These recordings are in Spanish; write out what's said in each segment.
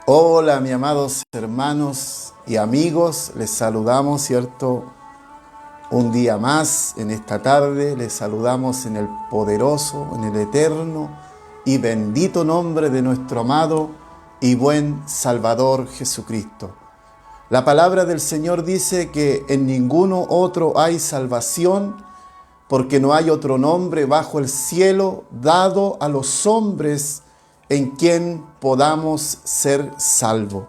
Hola, mis amados hermanos y amigos, les saludamos, ¿cierto? Un día más en esta tarde, les saludamos en el poderoso, en el eterno y bendito nombre de nuestro amado y buen Salvador Jesucristo. La palabra del Señor dice que en ninguno otro hay salvación, porque no hay otro nombre bajo el cielo dado a los hombres en quien podamos ser salvos.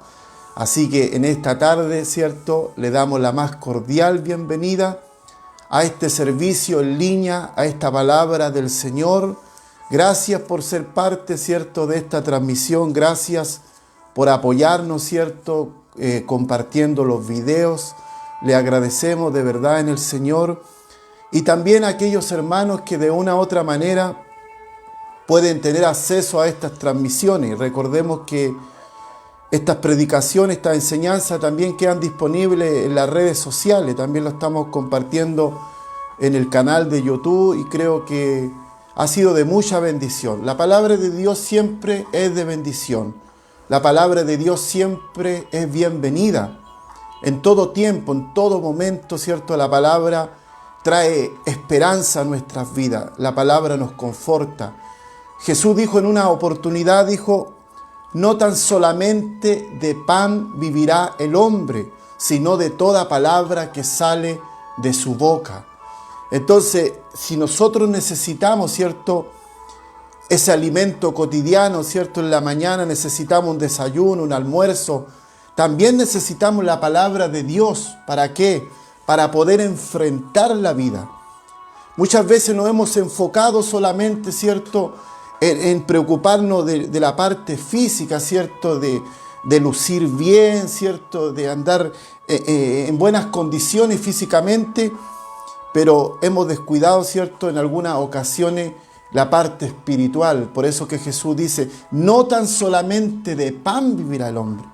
Así que en esta tarde, ¿cierto?, le damos la más cordial bienvenida a este servicio en línea, a esta palabra del Señor. Gracias por ser parte, ¿cierto?, de esta transmisión. Gracias por apoyarnos, ¿cierto?, compartiendo los videos. Le agradecemos de verdad en el Señor. Y también a aquellos hermanos que de una u otra manera pueden tener acceso a estas transmisiones. Recordemos que estas predicaciones, estas enseñanzas también quedan disponibles en las redes sociales. También lo estamos compartiendo en el canal de YouTube y creo que ha sido de mucha bendición. La palabra de Dios siempre es de bendición. La palabra de Dios siempre es bienvenida. En todo tiempo, en todo momento, ¿cierto? La palabra trae esperanza a nuestras vidas. La palabra nos conforta. Jesús dijo en una oportunidad, no tan solamente de pan vivirá el hombre, sino de toda palabra que sale de su boca. Entonces, si nosotros necesitamos, ¿cierto?, ese alimento cotidiano, ¿cierto?, en la mañana necesitamos un desayuno, un almuerzo, también necesitamos la palabra de Dios. ¿Para qué? Para poder enfrentar la vida. Muchas veces nos hemos enfocado solamente, ¿cierto?, en preocuparnos de la parte física, ¿cierto?, de lucir bien, ¿cierto?, de andar en buenas condiciones físicamente, pero hemos descuidado, ¿cierto?, en algunas ocasiones la parte espiritual. Por eso que Jesús dice, no tan solamente de pan vivirá el hombre.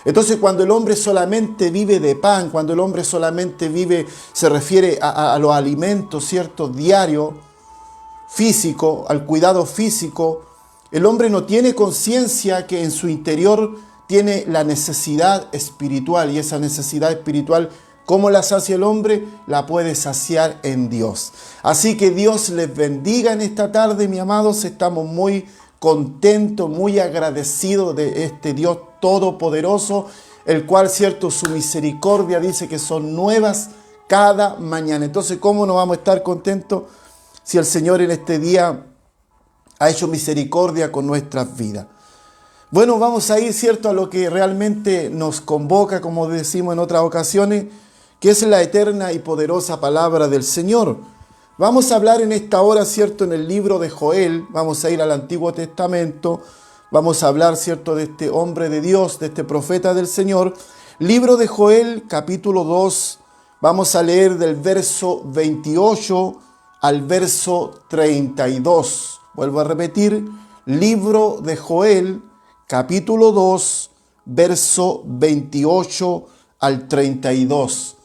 Entonces, cuando el hombre solamente vive de pan, cuando el hombre solamente vive, se refiere a los alimentos, ¿cierto?, diarios, físico, al cuidado físico, el hombre no tiene conciencia que en su interior tiene la necesidad espiritual, y esa necesidad espiritual, ¿cómo la sacia el hombre? La puede saciar en Dios. Así que Dios les bendiga en esta tarde, mis amados. Estamos muy contentos, muy agradecidos de este Dios todopoderoso, el cual, cierto, su misericordia dice que son nuevas cada mañana. Entonces, ¿cómo no vamos a estar contentos si el Señor en este día ha hecho misericordia con nuestras vidas? Bueno, vamos a ir, ¿cierto?, a lo que realmente nos convoca, como decimos en otras ocasiones, que es la eterna y poderosa palabra del Señor. Vamos a hablar en esta hora, ¿cierto?, en el libro de Joel. Vamos a ir al Antiguo Testamento. Vamos a hablar, ¿cierto?, de este hombre de Dios, de este profeta del Señor. Libro de Joel, capítulo 2. Vamos a leer del verso 28 al verso 32. Vuelvo a repetir, libro de Joel, capítulo 2, verso 28 al 32.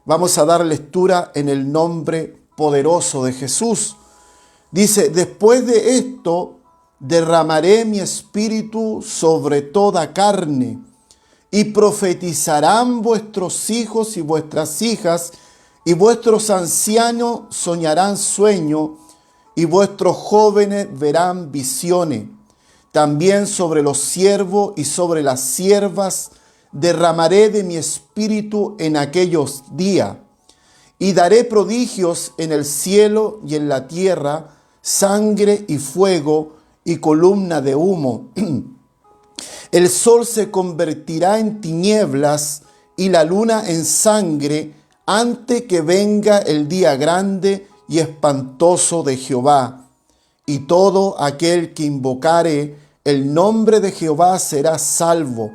Vamos a dar lectura en el nombre poderoso de Jesús. Dice, después de esto, derramaré mi espíritu sobre toda carne, y profetizarán vuestros hijos y vuestras hijas, y vuestros ancianos soñarán sueños, y vuestros jóvenes verán visiones. También sobre los siervos y sobre las siervas derramaré de mi espíritu en aquellos días, y daré prodigios en el cielo y en la tierra, sangre y fuego y columna de humo. El sol se convertirá en tinieblas y la luna en sangre antes que venga el día grande y espantoso de Jehová. Y todo aquel que invocare el nombre de Jehová será salvo,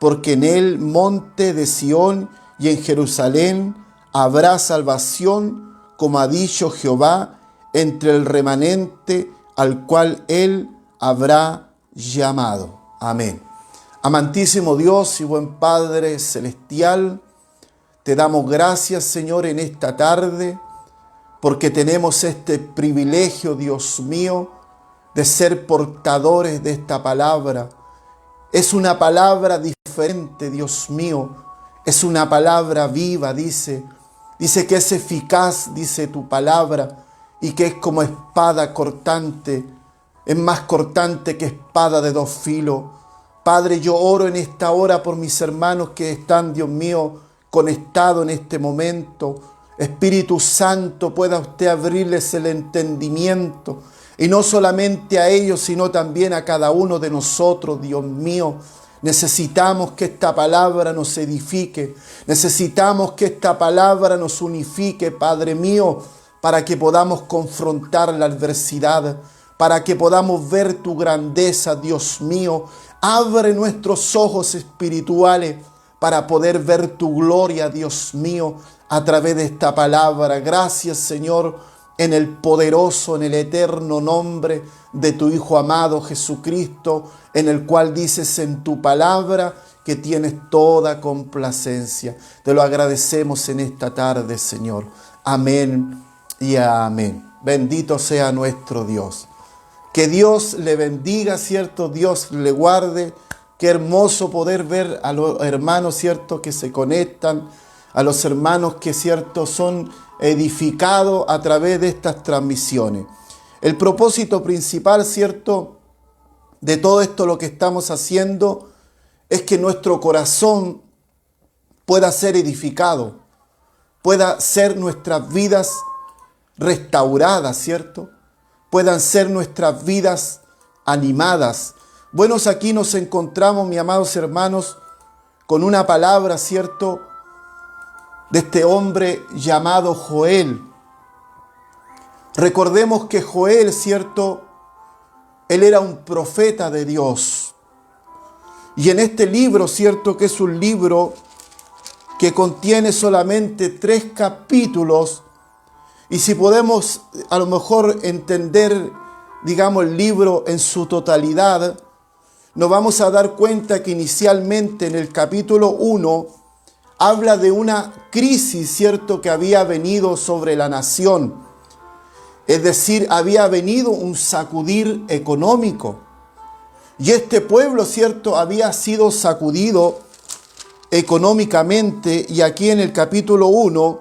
porque en el monte de Sión y en Jerusalén habrá salvación, como ha dicho Jehová, entre el remanente al cual él habrá llamado. Amén. Amantísimo Dios y buen Padre celestial, te damos gracias, Señor, en esta tarde, porque tenemos este privilegio, Dios mío, de ser portadores de esta palabra, Es una palabra diferente, Dios mío. Es una palabra viva, dice. Dice que es eficaz, dice tu palabra, y que es como espada cortante. Es más cortante que espada de dos filos. Padre, yo oro en esta hora por mis hermanos que están, Dios mío, conectados en este momento. Espíritu Santo, pueda usted abrirles el entendimiento. Y no solamente a ellos, sino también a cada uno de nosotros, Dios mío. Necesitamos que esta palabra nos edifique. Necesitamos que esta palabra nos unifique, Padre mío, para que podamos confrontar la adversidad, para que podamos ver tu grandeza, Dios mío. Abre nuestros ojos espirituales para poder ver tu gloria, Dios mío, a través de esta palabra. Gracias, Señor, en el poderoso, en el eterno nombre de tu Hijo amado Jesucristo, en el cual dices en tu palabra que tienes toda complacencia. Te lo agradecemos en esta tarde, Señor. Amén y amén. Bendito sea nuestro Dios. Que Dios le bendiga, ¿cierto? Dios le guarde. Qué hermoso poder ver a los hermanos, ¿cierto?, que se conectan, a los hermanos que, ¿cierto?, son edificados a través de estas transmisiones. El propósito principal, ¿cierto?, de todo esto lo que estamos haciendo es que nuestro corazón pueda ser edificado, pueda ser nuestras vidas restauradas, ¿cierto? Puedan ser nuestras vidas animadas. Buenos, aquí nos encontramos, mis amados hermanos, con una palabra, ¿cierto?, de este hombre llamado Joel. Recordemos que Joel, ¿cierto?, él era un profeta de Dios. Y en este libro, ¿cierto?, que es un libro que contiene solamente 3 capítulos, y si podemos a lo mejor entender, digamos, el libro en su totalidad, nos vamos a dar cuenta que inicialmente en el capítulo 1 habla de una crisis, ¿cierto?, que había venido sobre la nación. Es decir, había venido un sacudir económico. Y este pueblo, ¿cierto?, había sido sacudido económicamente. Y aquí en el capítulo 1,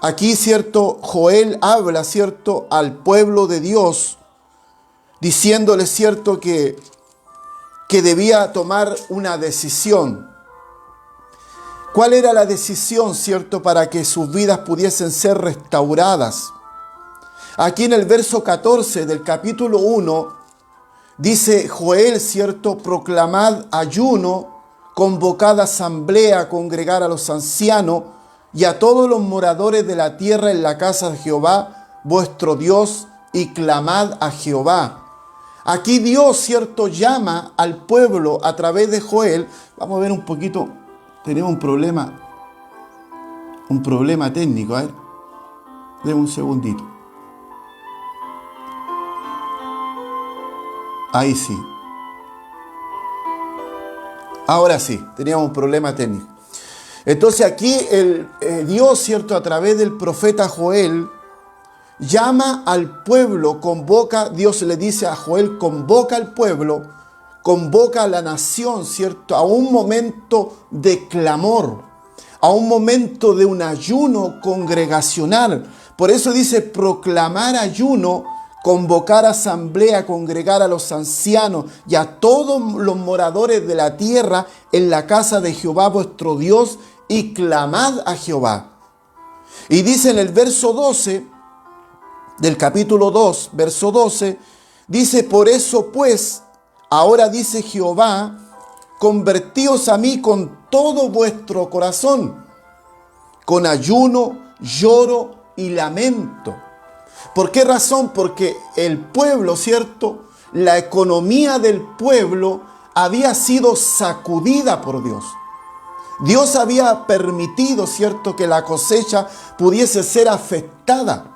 aquí, ¿cierto?, Joel habla, ¿cierto?, al pueblo de Dios, diciéndole, ¿cierto?, que debía tomar una decisión. ¿Cuál era la decisión, cierto?, para que sus vidas pudiesen ser restauradas? Aquí en el verso 14 del capítulo 1, dice Joel, ¿cierto?, proclamad ayuno, convocad asamblea, congregar a los ancianos y a todos los moradores de la tierra en la casa de Jehová, vuestro Dios, y clamad a Jehová. Aquí Dios, ¿cierto?, llama al pueblo a través de Joel. Vamos a ver un poquito, tenemos un problema técnico. A ver, denme un segundito. Ahí sí. Ahora sí, teníamos un problema técnico. Entonces aquí Dios, ¿cierto?, a través del profeta Joel, llama al pueblo, convoca, Dios le dice a Joel, convoca al pueblo, convoca a la nación, ¿cierto?, a un momento de clamor, a un momento de un ayuno congregacional. Por eso dice proclamar ayuno, convocar asamblea, congregar a los ancianos y a todos los moradores de la tierra en la casa de Jehová vuestro Dios, y clamad a Jehová. Y dice en el verso 12 del capítulo 2, verso 12, dice, por eso pues, ahora dice Jehová, convertíos a mí con todo vuestro corazón, con ayuno, lloro y lamento. ¿Por qué razón? Porque el pueblo, ¿cierto?, la economía del pueblo había sido sacudida por Dios. Dios había permitido, ¿cierto?, que la cosecha pudiese ser afectada.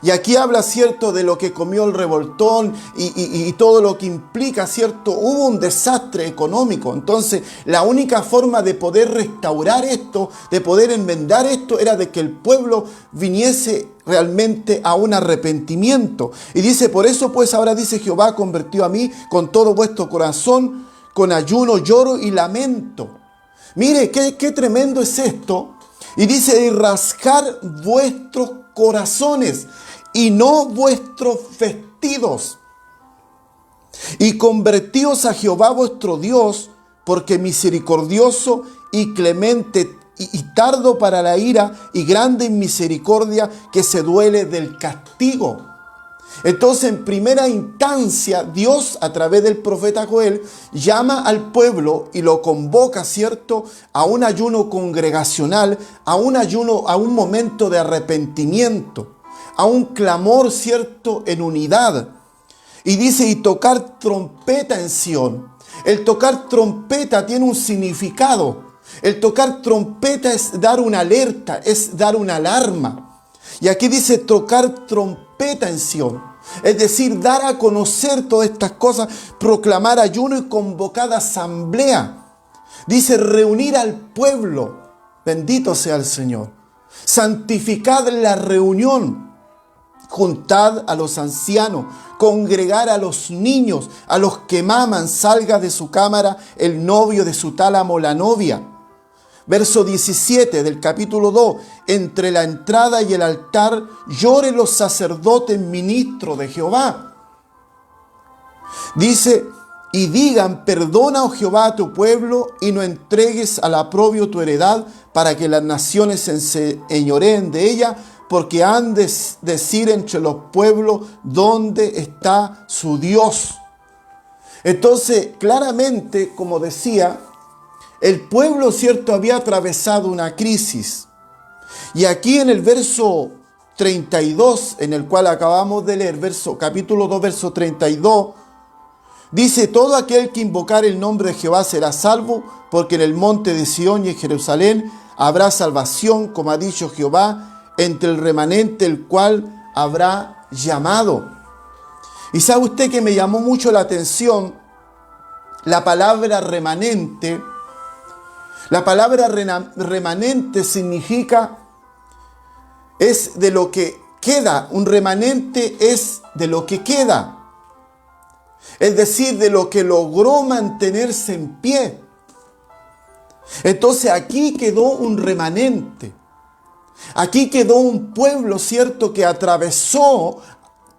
Y aquí habla, ¿cierto?, de lo que comió el revoltón y todo lo que implica, ¿cierto? Hubo un desastre económico. Entonces, la única forma de poder restaurar esto, de poder enmendar esto, era de que el pueblo viniese realmente a un arrepentimiento. Y dice, por eso pues ahora dice Jehová, convertió a mí con todo vuestro corazón, con ayuno, lloro y lamento. Mire, qué tremendo es esto. Y dice, y rasgar vuestros corazones y no vuestros vestidos. Y convertíos a Jehová vuestro Dios, porque misericordioso y clemente y tardo para la ira y grande en misericordia, que se duele del castigo. Entonces, en primera instancia, Dios, a través del profeta Joel, llama al pueblo y lo convoca, ¿cierto?, a un ayuno congregacional, a un ayuno, a un momento de arrepentimiento, a un clamor, ¿cierto?, en unidad. Y dice, y tocar trompeta en Sión. El tocar trompeta tiene un significado. El tocar trompeta es dar una alerta, es dar una alarma. Y aquí dice tocar trompeta en Sión. Es decir, dar a conocer todas estas cosas, proclamar ayuno y convocar asamblea. Dice reunir al pueblo. Bendito sea el Señor. Santificad la reunión. Juntad a los ancianos, congregar a los niños, a los que maman, salga de su cámara el novio, de su tálamo la novia. Verso 17 del capítulo 2. Entre la entrada y el altar lloren los sacerdotes ministros de Jehová. Dice, y digan, perdona, oh Jehová, a tu pueblo, y no entregues al oprobio tu heredad, para que las naciones se enseñoreen de ella, porque han de decir entre los pueblos, ¿dónde está su Dios? Entonces, claramente, como decía, el pueblo, ¿cierto?, había atravesado una crisis. Y aquí en el verso 32, en el cual acabamos de leer, capítulo 2, verso 32, dice, todo aquel que invocar el nombre de Jehová será salvo, porque en el monte de Sión y en Jerusalén habrá salvación, como ha dicho Jehová, entre el remanente el cual habrá llamado. Y sabe usted que me llamó mucho la atención la palabra remanente. La palabra remanente significa, es de lo que queda. Un remanente es de lo que queda. Es decir, de lo que logró mantenerse en pie. Entonces aquí quedó un remanente. Aquí quedó un pueblo, ¿cierto?, que atravesó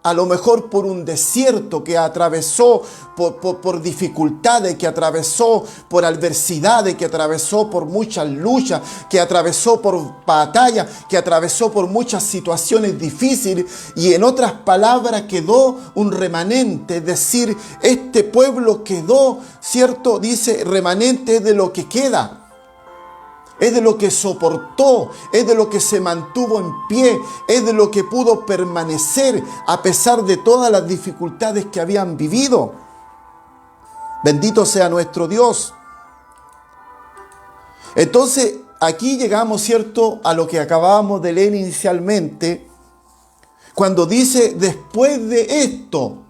a lo mejor por un desierto, que atravesó por dificultades, que atravesó por adversidades, que atravesó por muchas luchas, que atravesó por batallas, que atravesó por muchas situaciones difíciles. Y en otras palabras, quedó un remanente, es decir, este pueblo quedó, ¿cierto? Dice, remanente es de lo que queda. Es de lo que soportó, es de lo que se mantuvo en pie, es de lo que pudo permanecer a pesar de todas las dificultades que habían vivido. Bendito sea nuestro Dios. Entonces, aquí llegamos, ¿cierto?, a lo que acabábamos de leer inicialmente, cuando dice, después de esto.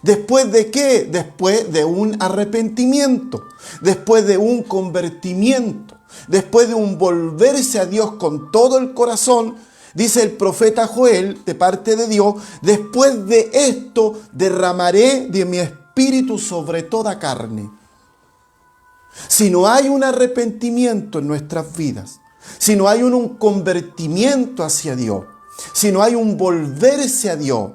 ¿Después de qué? Después de un arrepentimiento, después de un convertimiento, después de un volverse a Dios con todo el corazón, dice el profeta Joel, de parte de Dios, después de esto derramaré de mi espíritu sobre toda carne. Si no hay un arrepentimiento en nuestras vidas, si no hay un convertimiento hacia Dios, si no hay un volverse a Dios,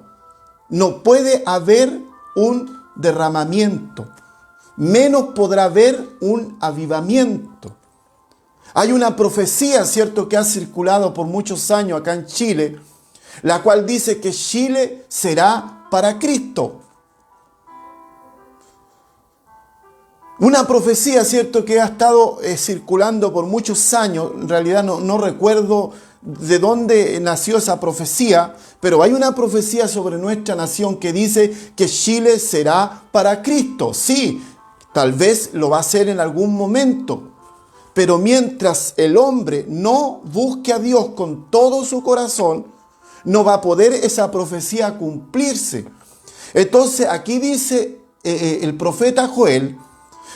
no puede haber un derramamiento, menos podrá haber un avivamiento. Hay una profecía, ¿cierto?, que ha circulado por muchos años acá en Chile, la cual dice que Chile será para Cristo. Una profecía, ¿cierto?, que ha estado circulando por muchos años. En realidad no recuerdo de dónde nació esa profecía, pero hay una profecía sobre nuestra nación que dice que Chile será para Cristo. Sí, tal vez lo va a hacer en algún momento, pero mientras el hombre no busque a Dios con todo su corazón, no va a poder esa profecía cumplirse. Entonces aquí dice el profeta Joel,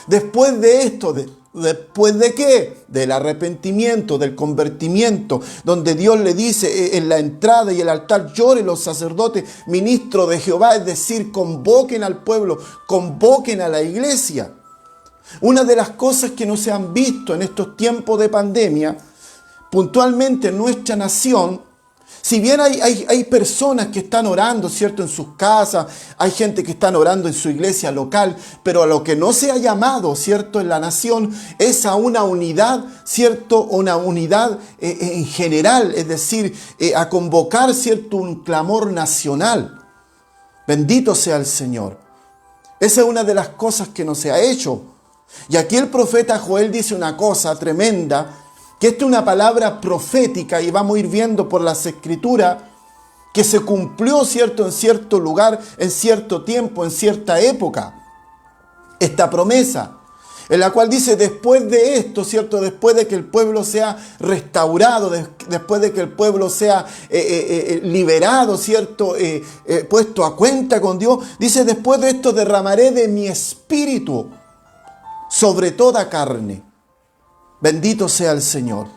después de esto, ¿después de qué? Del arrepentimiento, del convertimiento, donde Dios le dice en la entrada y el altar lloren los sacerdotes, ministros de Jehová, es decir, convoquen al pueblo, convoquen a la iglesia. Una de las cosas que no se han visto en estos tiempos de pandemia, puntualmente en nuestra nación, si bien hay personas que están orando, ¿cierto?, en sus casas, hay gente que está orando en su iglesia local, pero a lo que no se ha llamado, ¿cierto?, en la nación es a una unidad, ¿cierto?, una unidad en general, es decir, a convocar, ¿cierto?, un clamor nacional. Bendito sea el Señor. Esa es una de las cosas que no se ha hecho. Y aquí el profeta Joel dice una cosa tremenda, que esta es una palabra profética y vamos a ir viendo por las escrituras que se cumplió, ¿cierto?, en cierto lugar, en cierto tiempo, en cierta época. Esta promesa, en la cual dice, después de esto, ¿cierto?, después de que el pueblo sea restaurado, después de que el pueblo sea liberado, ¿cierto?, puesto a cuenta con Dios, dice, después de esto derramaré de mi espíritu sobre toda carne. Bendito sea el Señor.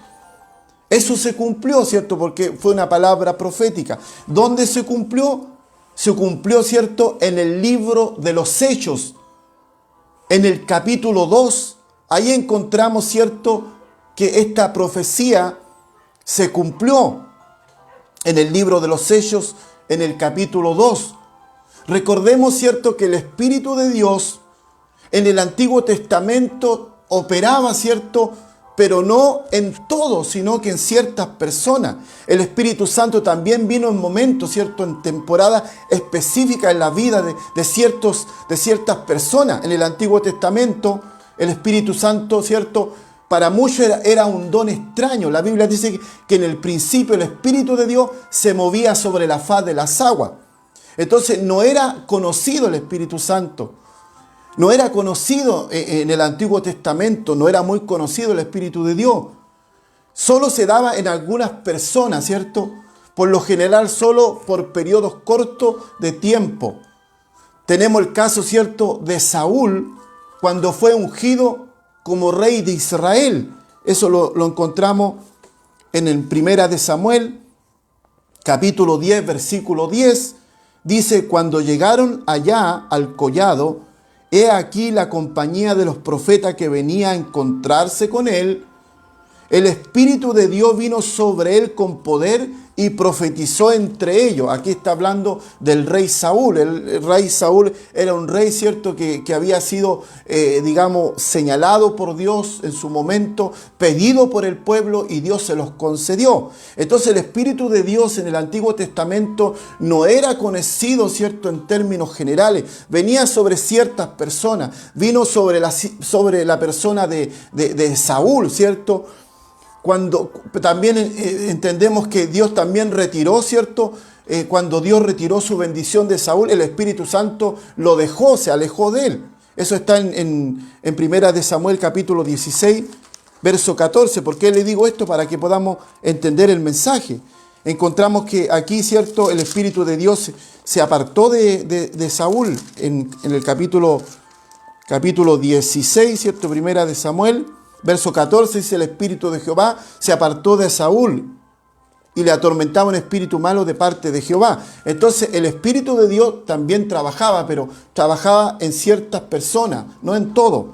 Eso se cumplió, ¿cierto? Porque fue una palabra profética. ¿Dónde se cumplió? Se cumplió, ¿cierto?, en el libro de los Hechos. En el capítulo 2, ahí encontramos, ¿cierto?, que esta profecía se cumplió. En el libro de los Hechos, en el capítulo 2. Recordemos, ¿cierto?, que el Espíritu de Dios en el Antiguo Testamento operaba, ¿cierto?, pero no en todo, sino que en ciertas personas. El Espíritu Santo también vino en momentos, ¿cierto?, en temporada específica en la vida de ciertas personas. En el Antiguo Testamento, el Espíritu Santo, ¿cierto?, para muchos era un don extraño. La Biblia dice que en el principio el Espíritu de Dios se movía sobre la faz de las aguas. Entonces no era conocido el Espíritu Santo. No era conocido en el Antiguo Testamento, no era muy conocido el Espíritu de Dios. Solo se daba en algunas personas, ¿cierto? Por lo general solo por periodos cortos de tiempo. Tenemos el caso, ¿cierto?, de Saúl, cuando fue ungido como rey de Israel. Eso lo encontramos en el Primera de Samuel, capítulo 10, versículo 10. Dice, cuando llegaron allá al collado, he aquí la compañía de los profetas que venía a encontrarse con él. El Espíritu de Dios vino sobre él con poder y profetizó entre ellos. Aquí está hablando del rey Saúl. El rey Saúl era un rey, ¿cierto?, que había sido, señalado por Dios en su momento, pedido por el pueblo y Dios se los concedió. Entonces el Espíritu de Dios en el Antiguo Testamento no era conocido, ¿cierto?, en términos generales. Venía sobre ciertas personas. Vino sobre la persona de Saúl, ¿cierto?, cuando también entendemos que Dios también retiró, ¿cierto? Cuando Dios retiró su bendición de Saúl, el Espíritu Santo lo dejó, se alejó de él. Eso está en Primera de Samuel capítulo 16, verso 14. ¿Por qué le digo esto? Para que podamos entender el mensaje. Encontramos que aquí, ¿cierto?, el Espíritu de Dios se apartó de Saúl en el capítulo 16, ¿cierto? Primera de Samuel. Verso 14 dice, el Espíritu de Jehová se apartó de Saúl y le atormentaba un espíritu malo de parte de Jehová. Entonces el Espíritu de Dios también trabajaba, pero trabajaba en ciertas personas, no en todo.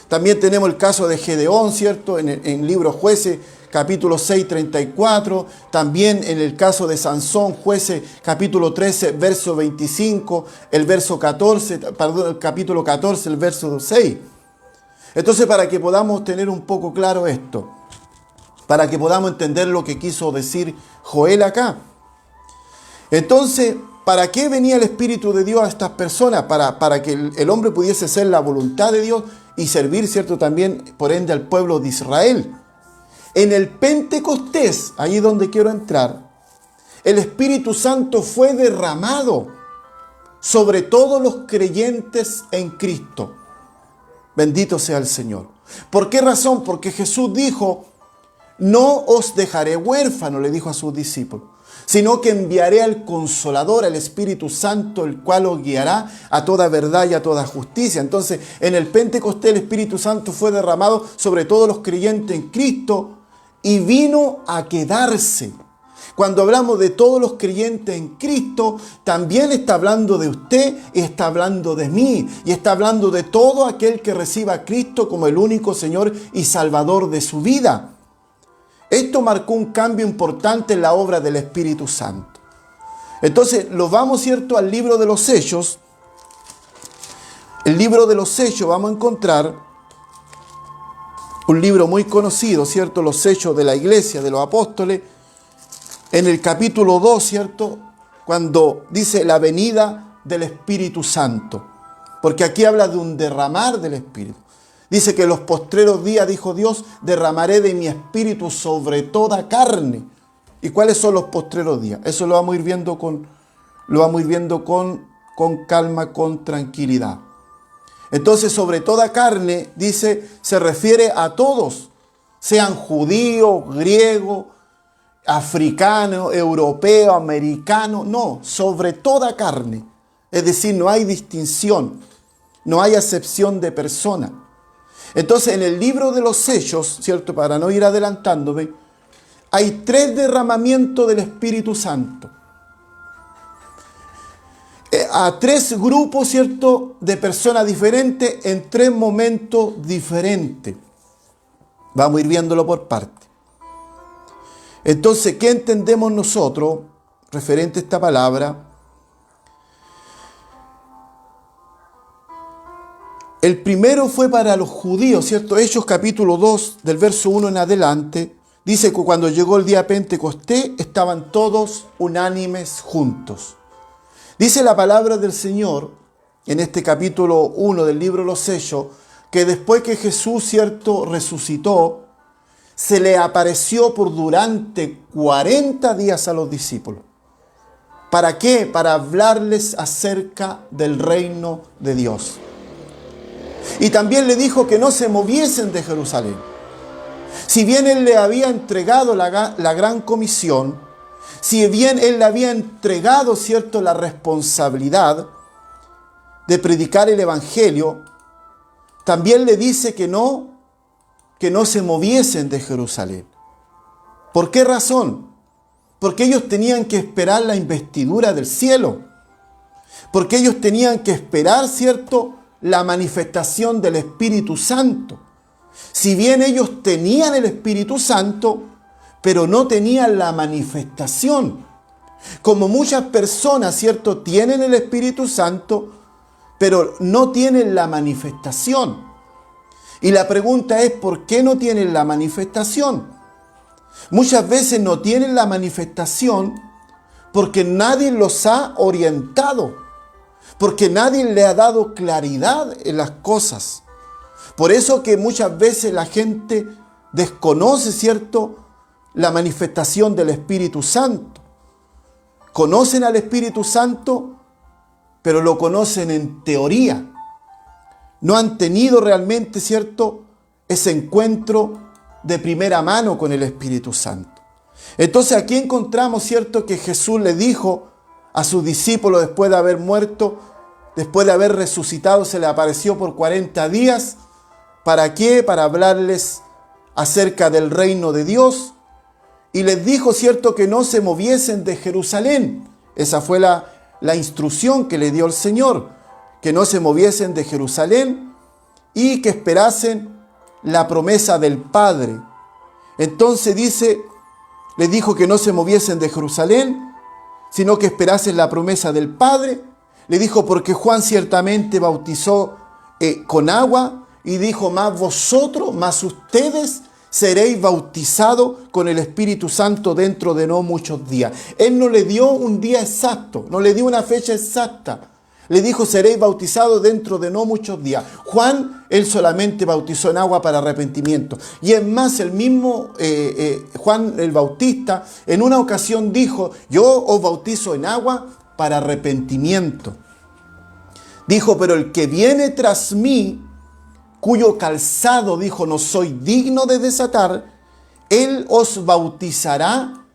También tenemos el caso de Gedeón, ¿cierto? En el libro Jueces, capítulo 6, 34. También en el caso de Sansón, Jueces, capítulo 13, verso 25. El capítulo 14, el verso 6. Entonces, para que podamos tener un poco claro esto, para que podamos entender lo que quiso decir Joel acá. Entonces, ¿para qué venía el Espíritu de Dios a estas personas? Para que el hombre pudiese hacer la voluntad de Dios y servir, ¿cierto?, también, por ende, al pueblo de Israel. En el Pentecostés, ahí es donde quiero entrar, el Espíritu Santo fue derramado sobre todos los creyentes en Cristo. Bendito sea el Señor. ¿Por qué razón? Porque Jesús dijo, no os dejaré huérfano, le dijo a sus discípulos, sino que enviaré al Consolador, al Espíritu Santo, el cual os guiará a toda verdad y a toda justicia. Entonces, en el Pentecostés el Espíritu Santo fue derramado sobre todos los creyentes en Cristo y vino a quedarse. Cuando hablamos de todos los creyentes en Cristo, también está hablando de usted y está hablando de mí. Y está hablando de todo aquel que reciba a Cristo como el único Señor y Salvador de su vida. Esto marcó un cambio importante en la obra del Espíritu Santo. Entonces, lo vamos, ¿cierto?, al libro de los Hechos. El libro de los Hechos vamos a encontrar un libro muy conocido, ¿cierto? Los Hechos de la Iglesia, de los Apóstoles. En el capítulo 2, ¿cierto?, cuando dice la venida del Espíritu Santo. Porque aquí habla de un derramar del Espíritu. Dice que en los postreros días, dijo Dios, derramaré de mi Espíritu sobre toda carne. ¿Y cuáles son los postreros días? Eso lo vamos a ir viendo con calma, con tranquilidad. Entonces, sobre toda carne, dice, se refiere a todos, sean judíos, griegos, africano, europeo, americano, no, sobre toda carne. Es decir, no hay distinción, no hay acepción de persona. Entonces, en el libro de los Hechos, ¿cierto?, para no ir adelantándome, hay 3 derramamientos del Espíritu Santo. A 3 grupos, ¿cierto?, de personas diferentes en 3 momentos diferentes. Vamos a ir viéndolo por parte. Entonces, ¿qué entendemos nosotros referente a esta palabra? El primero fue para los judíos, ¿cierto? Hechos capítulo 2, del verso 1 en adelante, dice que cuando llegó el día de Pentecostés, estaban todos unánimes juntos. Dice la palabra del Señor, en este capítulo 1 del libro de los Hechos, que después que Jesús, ¿cierto?, resucitó, se le apareció por durante 40 días a los discípulos. ¿Para qué? Para hablarles acerca del reino de Dios. Y también le dijo que no se moviesen de Jerusalén. Si bien Él le había entregado la gran comisión, si bien Él le había entregado, ¿cierto?, la responsabilidad de predicar el Evangelio, también le dice que no se moviesen de Jerusalén. ¿Por qué razón? Porque ellos tenían que esperar la investidura del cielo. Porque ellos tenían que esperar, ¿cierto?, la manifestación del Espíritu Santo. Si bien ellos tenían el Espíritu Santo, pero no tenían la manifestación. Como muchas personas, ¿cierto?, tienen el Espíritu Santo, pero no tienen la manifestación. Y la pregunta es, ¿por qué no tienen la manifestación? Muchas veces no tienen la manifestación porque nadie los ha orientado, porque nadie le ha dado claridad en las cosas. Por eso que muchas veces la gente desconoce, ¿cierto?, la manifestación del Espíritu Santo. Conocen al Espíritu Santo, pero lo conocen en teoría. No han tenido realmente, ¿cierto?, ese encuentro de primera mano con el Espíritu Santo. Entonces aquí encontramos, ¿cierto?, que Jesús le dijo a sus discípulos después de haber muerto, después de haber resucitado, se le apareció por 40 días. ¿Para qué? Para hablarles acerca del reino de Dios. Y les dijo, ¿cierto?, que no se moviesen de Jerusalén. Esa fue la instrucción que le dio el Señor, que no se moviesen de Jerusalén y que esperasen la promesa del Padre. Entonces les dijo que no se moviesen de Jerusalén, sino que esperasen la promesa del Padre. Le dijo, porque Juan ciertamente bautizó con agua, y dijo, más ustedes seréis bautizados con el Espíritu Santo dentro de no muchos días. Él no le dio un día exacto, no le dio una fecha exacta. Le dijo, seréis bautizados dentro de no muchos días. Juan, él solamente bautizó en agua para arrepentimiento. Y es más, el mismo Juan el Bautista en una ocasión dijo, yo os bautizo en agua para arrepentimiento. Dijo, pero el que viene tras mí, cuyo calzado, dijo, no soy digno de desatar, Él os bautizará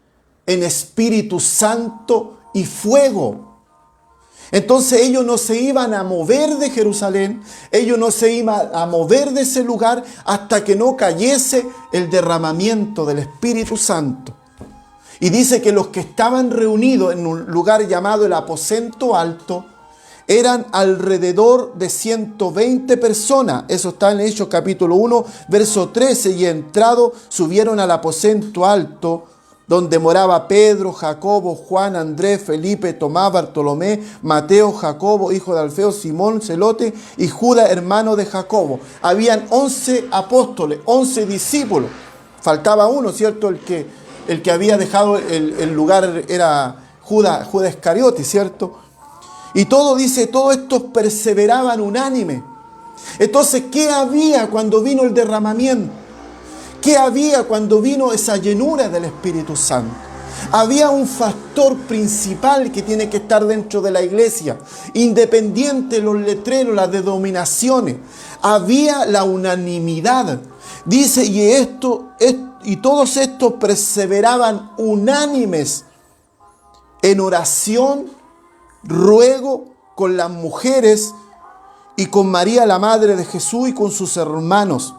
en Espíritu Santo y fuego. Entonces ellos no se iban a mover de Jerusalén, ellos no se iban a mover de ese lugar hasta que no cayese el derramamiento del Espíritu Santo. Y dice que los que estaban reunidos en un lugar llamado el aposento alto eran alrededor de 120 personas. Eso está en Hechos capítulo 1, verso 13. Y entrado subieron al aposento alto, donde moraba Pedro, Jacobo, Juan, Andrés, Felipe, Tomás, Bartolomé, Mateo, Jacobo, hijo de Alfeo, Simón, Celote y Judas, hermano de Jacobo. Habían 11 apóstoles, 11 discípulos. Faltaba uno, ¿cierto? El que había dejado el lugar era Judas Iscariote, ¿cierto? Y todos estos perseveraban unánime. Entonces, ¿qué había cuando vino el derramamiento? ¿Qué había cuando vino esa llenura del Espíritu Santo? Había un factor principal que tiene que estar dentro de la iglesia, independiente de los letreros, las denominaciones. Había la unanimidad. Dice, y todos estos perseveraban unánimes en oración, ruego con las mujeres y con María la madre de Jesús y con sus hermanos.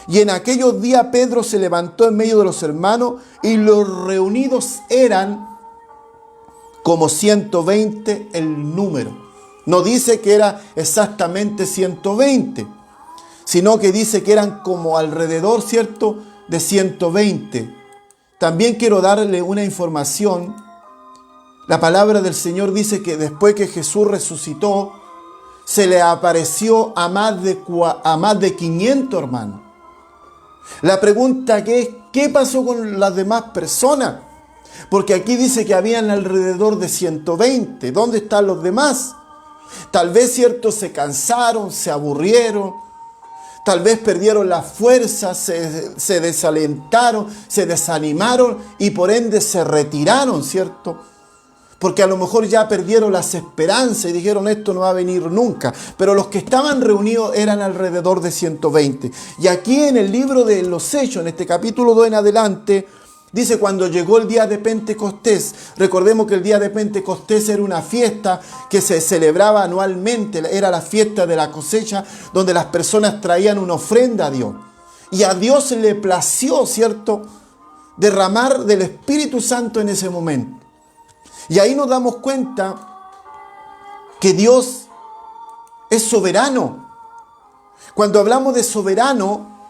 Y en aquellos días Pedro se levantó en medio de los hermanos y los reunidos eran como 120 el número. No dice que era exactamente 120, sino que dice que eran como alrededor, ¿cierto?, de 120. También quiero darle una información. La palabra del Señor dice que después que Jesús resucitó, se le apareció a más de 500 hermanos. La pregunta que es, ¿qué pasó con las demás personas? Porque aquí dice que habían alrededor de 120. ¿Dónde están los demás? Tal vez, ¿cierto?, se cansaron, se aburrieron. Tal vez perdieron la fuerza, se desalentaron, se desanimaron y por ende se retiraron, ¿cierto? Porque a lo mejor ya perdieron las esperanzas y dijeron, esto no va a venir nunca. Pero los que estaban reunidos eran alrededor de 120. Y aquí en el libro de los Hechos, en este capítulo 2 en adelante, dice, cuando llegó el día de Pentecostés. Recordemos que el día de Pentecostés era una fiesta que se celebraba anualmente. Era la fiesta de la cosecha, donde las personas traían una ofrenda a Dios. Y a Dios le plació, ¿cierto?, derramar del Espíritu Santo en ese momento. Y ahí nos damos cuenta que Dios es soberano. Cuando hablamos de soberano,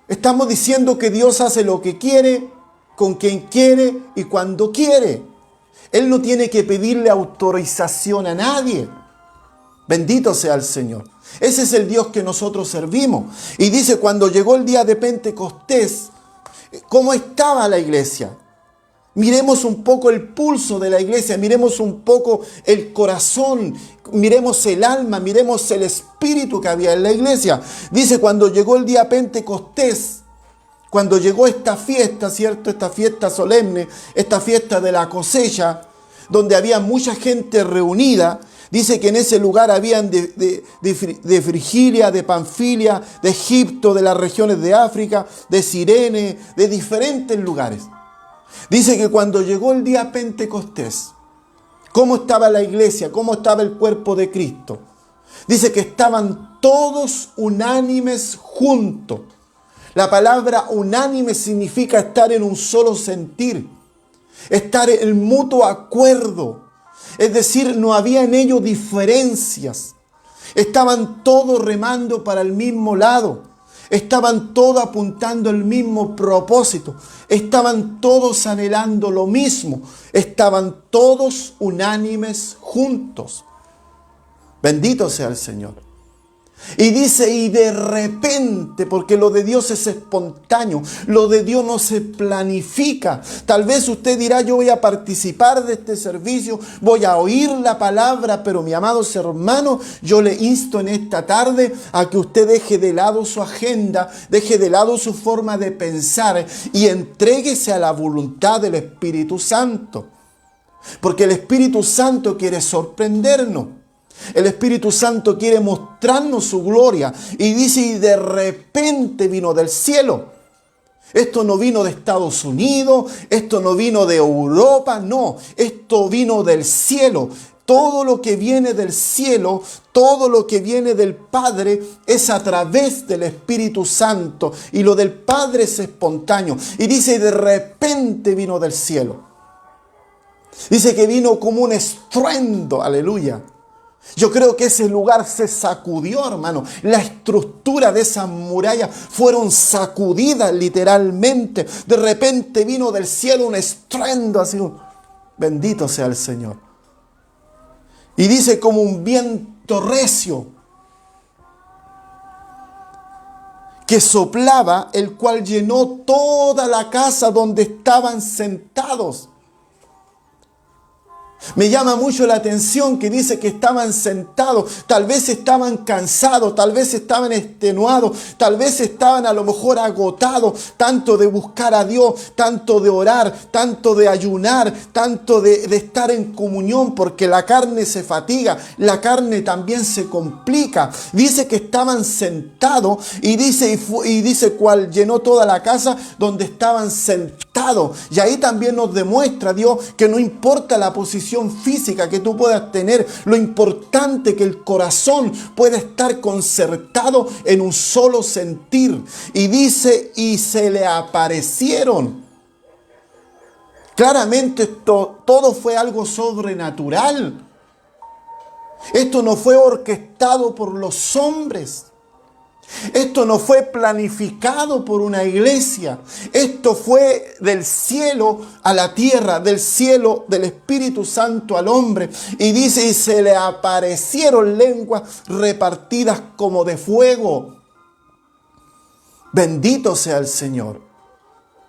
estamos diciendo que Dios hace lo que quiere, con quien quiere y cuando quiere. Él no tiene que pedirle autorización a nadie. Bendito sea el Señor. Ese es el Dios que nosotros servimos. Y dice, cuando llegó el día de Pentecostés, ¿cómo estaba la iglesia? Miremos un poco el pulso de la iglesia, miremos un poco el corazón, miremos el alma, miremos el espíritu que había en la iglesia. Dice, cuando llegó el día Pentecostés, cuando llegó esta fiesta, ¿cierto?, esta fiesta solemne, esta fiesta de la cosecha, donde había mucha gente reunida, dice que en ese lugar habían de Frigilia, de Panfilia, de Egipto, de las regiones de África, de Cirene, de diferentes lugares. Dice que cuando llegó el día Pentecostés, ¿cómo estaba la iglesia? ¿Cómo estaba el cuerpo de Cristo? Dice que estaban todos unánimes juntos. La palabra unánime significa estar en un solo sentir, estar en mutuo acuerdo. Es decir, no había en ellos diferencias. Estaban todos remando para el mismo lado. Estaban todos apuntando al mismo propósito. Estaban todos anhelando lo mismo. Estaban todos unánimes juntos. Bendito sea el Señor. Y dice, y de repente, porque lo de Dios es espontáneo, lo de Dios no se planifica. Tal vez usted dirá, yo voy a participar de este servicio, voy a oír la palabra, pero mi amados hermanos, yo le insto en esta tarde a que usted deje de lado su agenda, deje de lado su forma de pensar y entréguese a la voluntad del Espíritu Santo. Porque el Espíritu Santo quiere sorprendernos. El Espíritu Santo quiere mostrarnos su gloria. Y dice, y de repente vino del cielo. Esto no vino de Estados Unidos, esto no vino de Europa, no. Esto vino del cielo. Todo lo que viene del cielo, todo lo que viene del Padre es a través del Espíritu Santo. Y lo del Padre es espontáneo. Y dice, y de repente vino del cielo. Dice que vino como un estruendo, aleluya. Yo creo que ese lugar se sacudió, hermano. La estructura de esas murallas fueron sacudidas literalmente. De repente vino del cielo un estruendo así. Bendito sea el Señor. Y dice como un viento recio que soplaba, el cual llenó toda la casa donde estaban sentados. Me llama mucho la atención que dice que estaban sentados, tal vez estaban cansados, tal vez estaban extenuados, tal vez estaban a lo mejor agotados, tanto de buscar a Dios, tanto de orar, tanto de ayunar, tanto de estar en comunión, porque la carne se fatiga, la carne también se complica. Dice que estaban sentados y dice cuál llenó toda la casa donde estaban sentados. Y ahí también nos demuestra Dios que no importa la posición física que tú puedas tener, lo importante que el corazón pueda estar concertado en un solo sentir. Y dice, y se le aparecieron. Claramente todo fue algo sobrenatural. Esto no fue orquestado por los hombres. Esto no fue planificado por una iglesia. Esto fue del cielo a la tierra, del cielo del Espíritu Santo al hombre. Y dice, y se le aparecieron lenguas repartidas como de fuego. Bendito sea el Señor.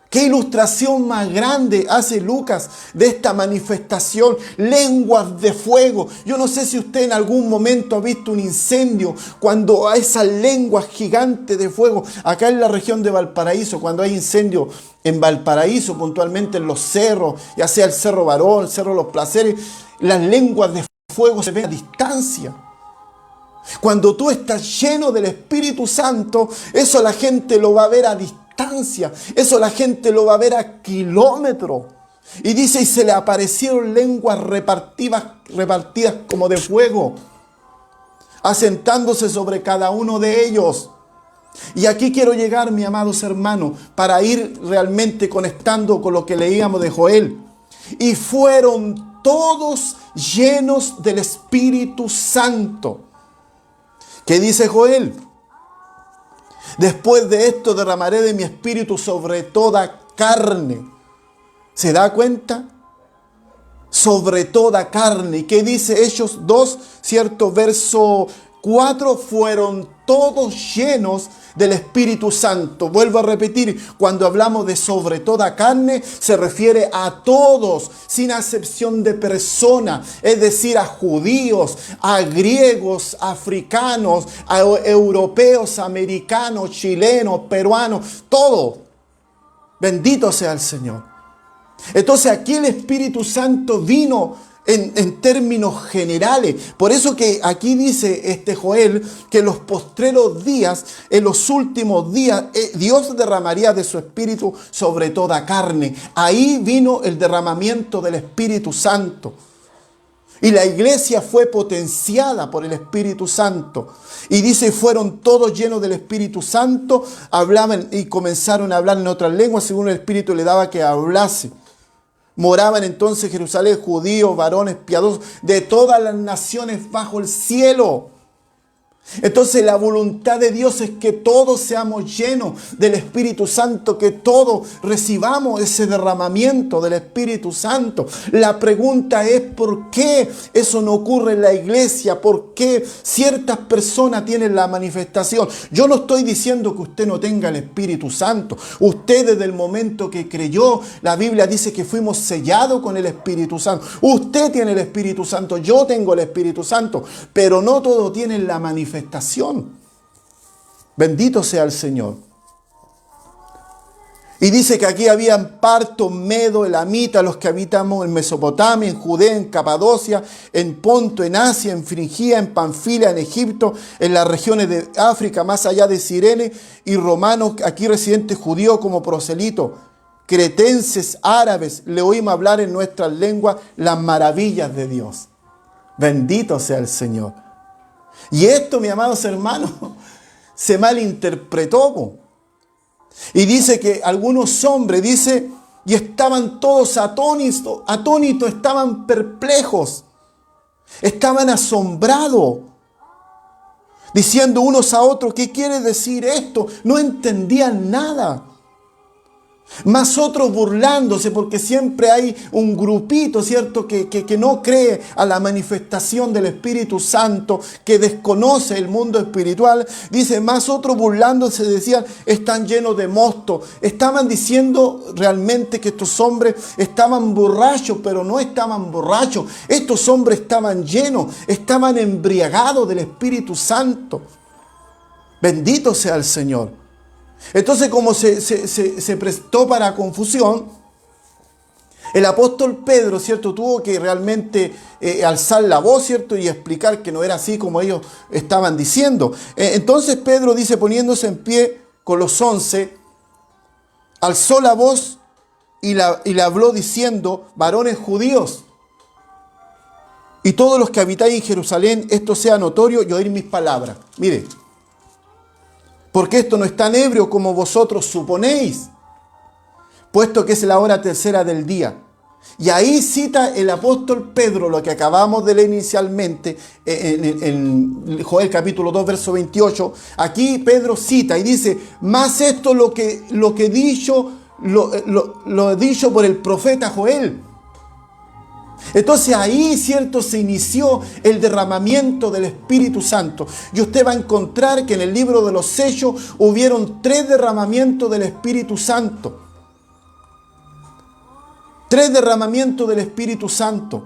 ¿Qué ilustración más grande hace Lucas de esta manifestación? Lenguas de fuego. Yo no sé si usted en algún momento ha visto un incendio, cuando a esas lenguas gigantes de fuego, acá en la región de Valparaíso, cuando hay incendio en Valparaíso, puntualmente en los cerros, ya sea el Cerro Barón, el Cerro Los Placeres, las lenguas de fuego se ven a distancia. Cuando tú estás lleno del Espíritu Santo, eso la gente lo va a ver a distancia. Eso la gente lo va a ver a kilómetros. Y dice, y se le aparecieron lenguas repartidas como de fuego, asentándose sobre cada uno de ellos. Y aquí quiero llegar, mis amados hermanos, para ir realmente conectando con lo que leíamos de Joel. Y fueron todos llenos del Espíritu Santo. ¿Qué dice Joel? Después de esto derramaré de mi espíritu sobre toda carne. ¿Se da cuenta? Sobre toda carne. ¿Y qué dice Hechos 2? ¿Cierto? Verso 4. Fueron todos llenos del Espíritu Santo. Vuelvo a repetir, cuando hablamos de sobre toda carne, se refiere a todos, sin acepción de persona, es decir, a judíos, a griegos, africanos, a europeos, americanos, chilenos, peruanos, todo. Bendito sea el Señor. Entonces aquí el Espíritu Santo vino en términos generales. Por eso que aquí dice Joel que en los postreros días, en los últimos días, Dios derramaría de su Espíritu sobre toda carne. Ahí vino el derramamiento del Espíritu Santo. Y la iglesia fue potenciada por el Espíritu Santo. Y dice, fueron todos llenos del Espíritu Santo, hablaban y comenzaron a hablar en otras lenguas según el Espíritu le daba que hablase. Moraban entonces en Jerusalén judíos, varones piadosos, de todas las naciones bajo el cielo. Entonces la voluntad de Dios es que todos seamos llenos del Espíritu Santo, que todos recibamos ese derramamiento del Espíritu Santo. La pregunta es ¿por qué eso no ocurre en la iglesia? ¿Por qué ciertas personas tienen la manifestación? Yo no estoy diciendo que usted no tenga el Espíritu Santo. Usted desde el momento que creyó, la Biblia dice que fuimos sellados con el Espíritu Santo. Usted tiene el Espíritu Santo, yo tengo el Espíritu Santo, pero no todos tienen la manifestación. Bendito sea el Señor. Y dice que aquí habían partos, medos, elamitas, los que habitamos en Mesopotamia, en Judea, en Capadocia, en Ponto, en Asia, en Frigia, en Panfilia, en Egipto, en las regiones de África, más allá de Cirene, y romanos, aquí residentes judíos como proselitos, cretenses, árabes, le oímos hablar en nuestras lenguas las maravillas de Dios. Bendito sea el Señor. Y esto, mis amados hermanos, se malinterpretó. Y dice que algunos hombres, dice Y estaban todos atónitos, estaban perplejos, estaban asombrados, diciendo unos a otros, ¿qué quiere decir esto? No entendían nada. Más otros burlándose, porque siempre hay un grupito, ¿cierto?, que no cree a la manifestación del Espíritu Santo, que desconoce el mundo espiritual. Dice, más otros burlándose decían, están llenos de mosto. Estaban diciendo realmente que estos hombres estaban borrachos, pero no estaban borrachos. Estos hombres estaban llenos, estaban embriagados del Espíritu Santo. Bendito sea el Señor. Entonces, como se prestó para confusión, el apóstol Pedro, ¿cierto?, tuvo que realmente alzar la voz, ¿cierto?, y explicar que no era así como ellos estaban diciendo. Entonces Pedro dice, poniéndose en pie con los 11, alzó la voz y le habló diciendo, varones judíos, y todos los que habitáis en Jerusalén, esto sea notorio y oír mis palabras. Mire, porque esto no es tan ebrio como vosotros suponéis, puesto que es la hora tercera del día. Y ahí cita el apóstol Pedro lo que acabamos de leer inicialmente en Joel capítulo 2, verso 28. Aquí Pedro cita y dice, más esto lo he dicho por el profeta Joel. Entonces ahí, ¿cierto?, se inició el derramamiento del Espíritu Santo. Y usted va a encontrar que en el libro de los sellos hubieron 3 derramamientos del Espíritu Santo. 3 derramamientos del Espíritu Santo.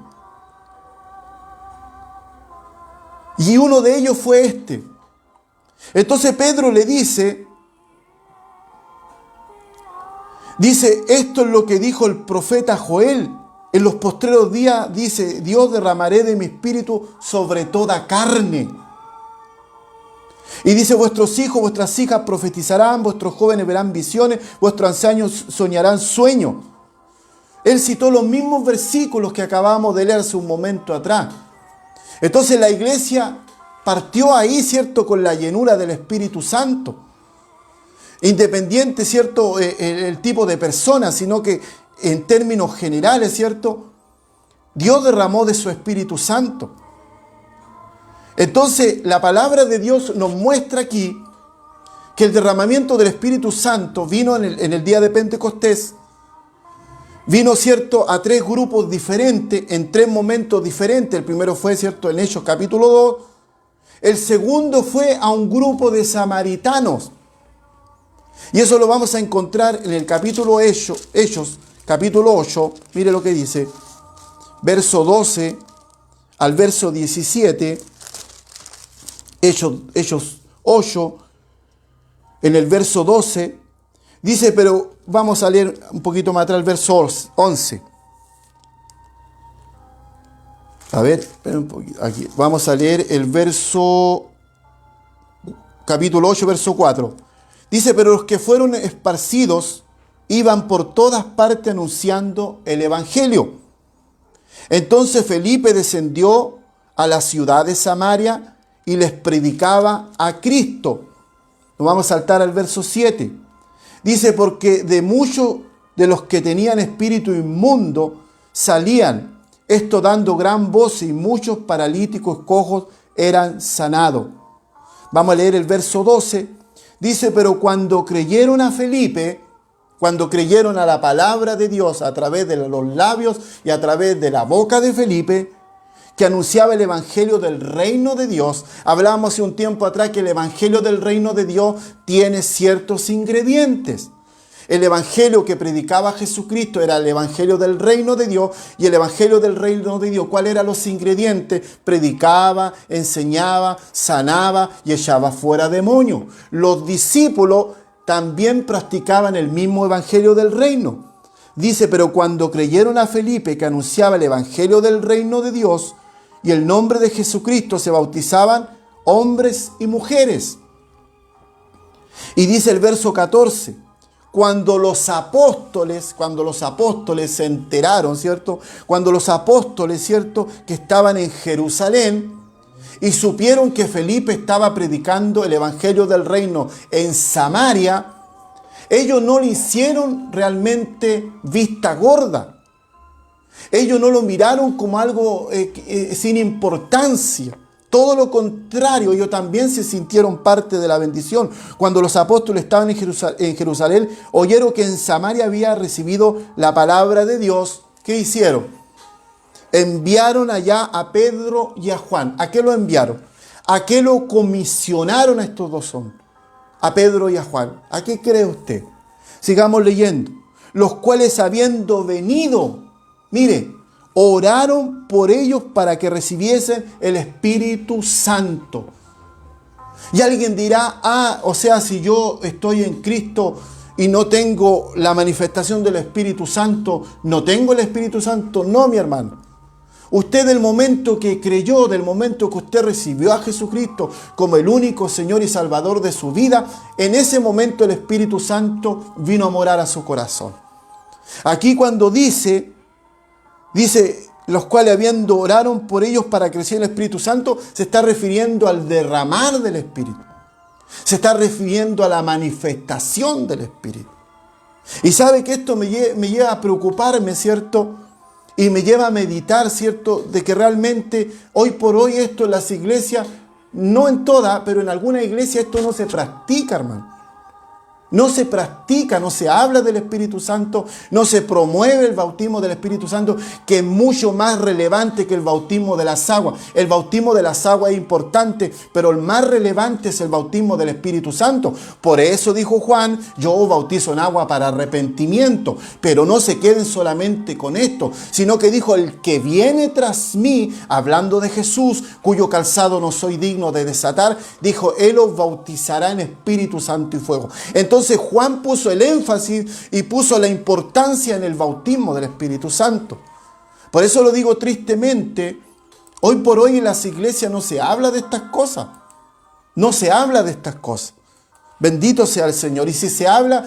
Y uno de ellos fue este. Entonces Pedro le dice, esto es lo que dijo el profeta Joel. En los postreros días, dice, Dios derramaré de mi espíritu sobre toda carne. Y dice, vuestros hijos, vuestras hijas profetizarán, vuestros jóvenes verán visiones, vuestros ancianos soñarán sueños. Él citó los mismos versículos que acabamos de leer hace un momento atrás. Entonces la iglesia partió ahí, ¿cierto?, con la llenura del Espíritu Santo. Independiente, ¿cierto?, el tipo de persona, sino que en términos generales, ¿cierto?, Dios derramó de su Espíritu Santo. Entonces, la palabra de Dios nos muestra aquí que el derramamiento del Espíritu Santo vino en el día de Pentecostés. Vino, ¿cierto?, a 3 grupos diferentes, en 3 momentos diferentes. El primero fue, ¿cierto?, en Hechos capítulo 2. El segundo fue a un grupo de samaritanos. Y eso lo vamos a encontrar en el capítulo Hechos, capítulo 8, mire lo que dice, verso 12 al verso 17, Hechos 8, en el verso 12, dice, pero vamos a leer un poquito más atrás el verso 11. A ver, espera un poquito, aquí, vamos a leer el verso, capítulo 8, verso 4. Dice, pero los que fueron esparcidos iban por todas partes anunciando el Evangelio. Entonces Felipe descendió a la ciudad de Samaria y les predicaba a Cristo. Nos vamos a saltar al verso 7. Dice, porque de muchos de los que tenían espíritu inmundo salían, esto dando gran voz, y muchos paralíticos cojos eran sanados. Vamos a leer el verso 12. Dice, pero cuando creyeron a Felipe, cuando creyeron a la palabra de Dios a través de los labios y a través de la boca de Felipe, que anunciaba el evangelio del reino de Dios. Hablábamos hace un tiempo atrás que el evangelio del reino de Dios tiene ciertos ingredientes. El evangelio que predicaba Jesucristo era el evangelio del reino de Dios, y el evangelio del reino de Dios, ¿cuáles eran los ingredientes? Predicaba, enseñaba, sanaba y echaba fuera demonios. Los discípulos también practicaban el mismo evangelio del reino. Dice, pero cuando creyeron a Felipe, que anunciaba el evangelio del reino de Dios y el nombre de Jesucristo, se bautizaban hombres y mujeres. Y dice el verso 14, cuando los apóstoles se enteraron, ¿cierto? Cuando los apóstoles, ¿cierto?, que estaban en Jerusalén y supieron que Felipe estaba predicando el evangelio del reino en Samaria, Ellos no le hicieron realmente vista gorda. Ellos no lo miraron como algo sin importancia. Todo lo contrario, ellos también se sintieron parte de la bendición. Cuando los apóstoles estaban en Jerusalén, oyeron que en Samaria había recibido la palabra de Dios. ¿Qué hicieron? Enviaron allá a Pedro y a Juan. ¿A qué lo enviaron? ¿A qué lo comisionaron a estos dos hombres? A Pedro y a Juan. ¿A qué cree usted? Sigamos leyendo. Los cuales habiendo venido, mire, oraron por ellos para que recibiesen el Espíritu Santo. Y alguien dirá, o sea, si yo estoy en Cristo y no tengo la manifestación del Espíritu Santo, ¿no tengo el Espíritu Santo? No, mi hermano. Usted del momento que creyó, del momento que usted recibió a Jesucristo como el único Señor y Salvador de su vida, en ese momento el Espíritu Santo vino a morar a su corazón. Aquí cuando dice, los cuales habiendo oraron por ellos para que recibiera el Espíritu Santo, se está refiriendo al derramar del Espíritu. Se está refiriendo a la manifestación del Espíritu. Y sabe que esto me lleva a preocuparme, ¿cierto? Y me lleva a meditar, ¿cierto? De que realmente hoy por hoy esto en las iglesias, no en todas, pero en algunas iglesias esto no se practica, hermano. No se practica, no se habla del Espíritu Santo, no se promueve el bautismo del Espíritu Santo, que es mucho más relevante que el bautismo de las aguas. El bautismo de las aguas es importante, pero el más relevante es el bautismo del Espíritu Santo. Por eso dijo Juan, yo os bautizo en agua para arrepentimiento, pero no se queden solamente con esto, sino que dijo, el que viene tras mí, hablando de Jesús, cuyo calzado no soy digno de desatar, dijo, él os bautizará en Espíritu Santo y fuego. Entonces Juan puso el énfasis y puso la importancia en el bautismo del Espíritu Santo. Por eso lo digo tristemente, hoy por hoy en las iglesias no se habla de estas cosas. No se habla de estas cosas. Bendito sea el Señor. Y si se habla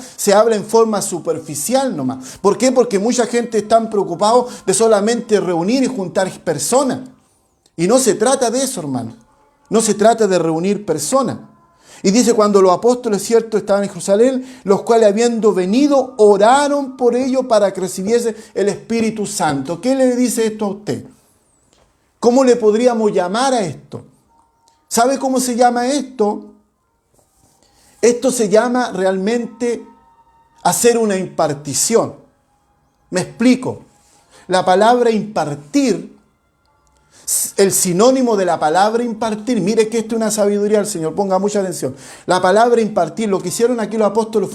en forma superficial nomás. ¿Por qué? Porque mucha gente está preocupada de solamente reunir y juntar personas. Y no se trata de eso, hermano. No se trata de reunir personas. Y dice, cuando los apóstoles, cierto, estaban en Jerusalén, los cuales habiendo venido, oraron por ellos para que recibiese el Espíritu Santo. ¿Qué le dice esto a usted? ¿Cómo le podríamos llamar a esto? ¿Sabe cómo se llama esto? Esto se llama realmente hacer una impartición. Me explico. La palabra impartir, el sinónimo de la palabra impartir, mire que esto es una sabiduría del Señor, ponga mucha atención. La palabra impartir, lo que hicieron aquí los apóstoles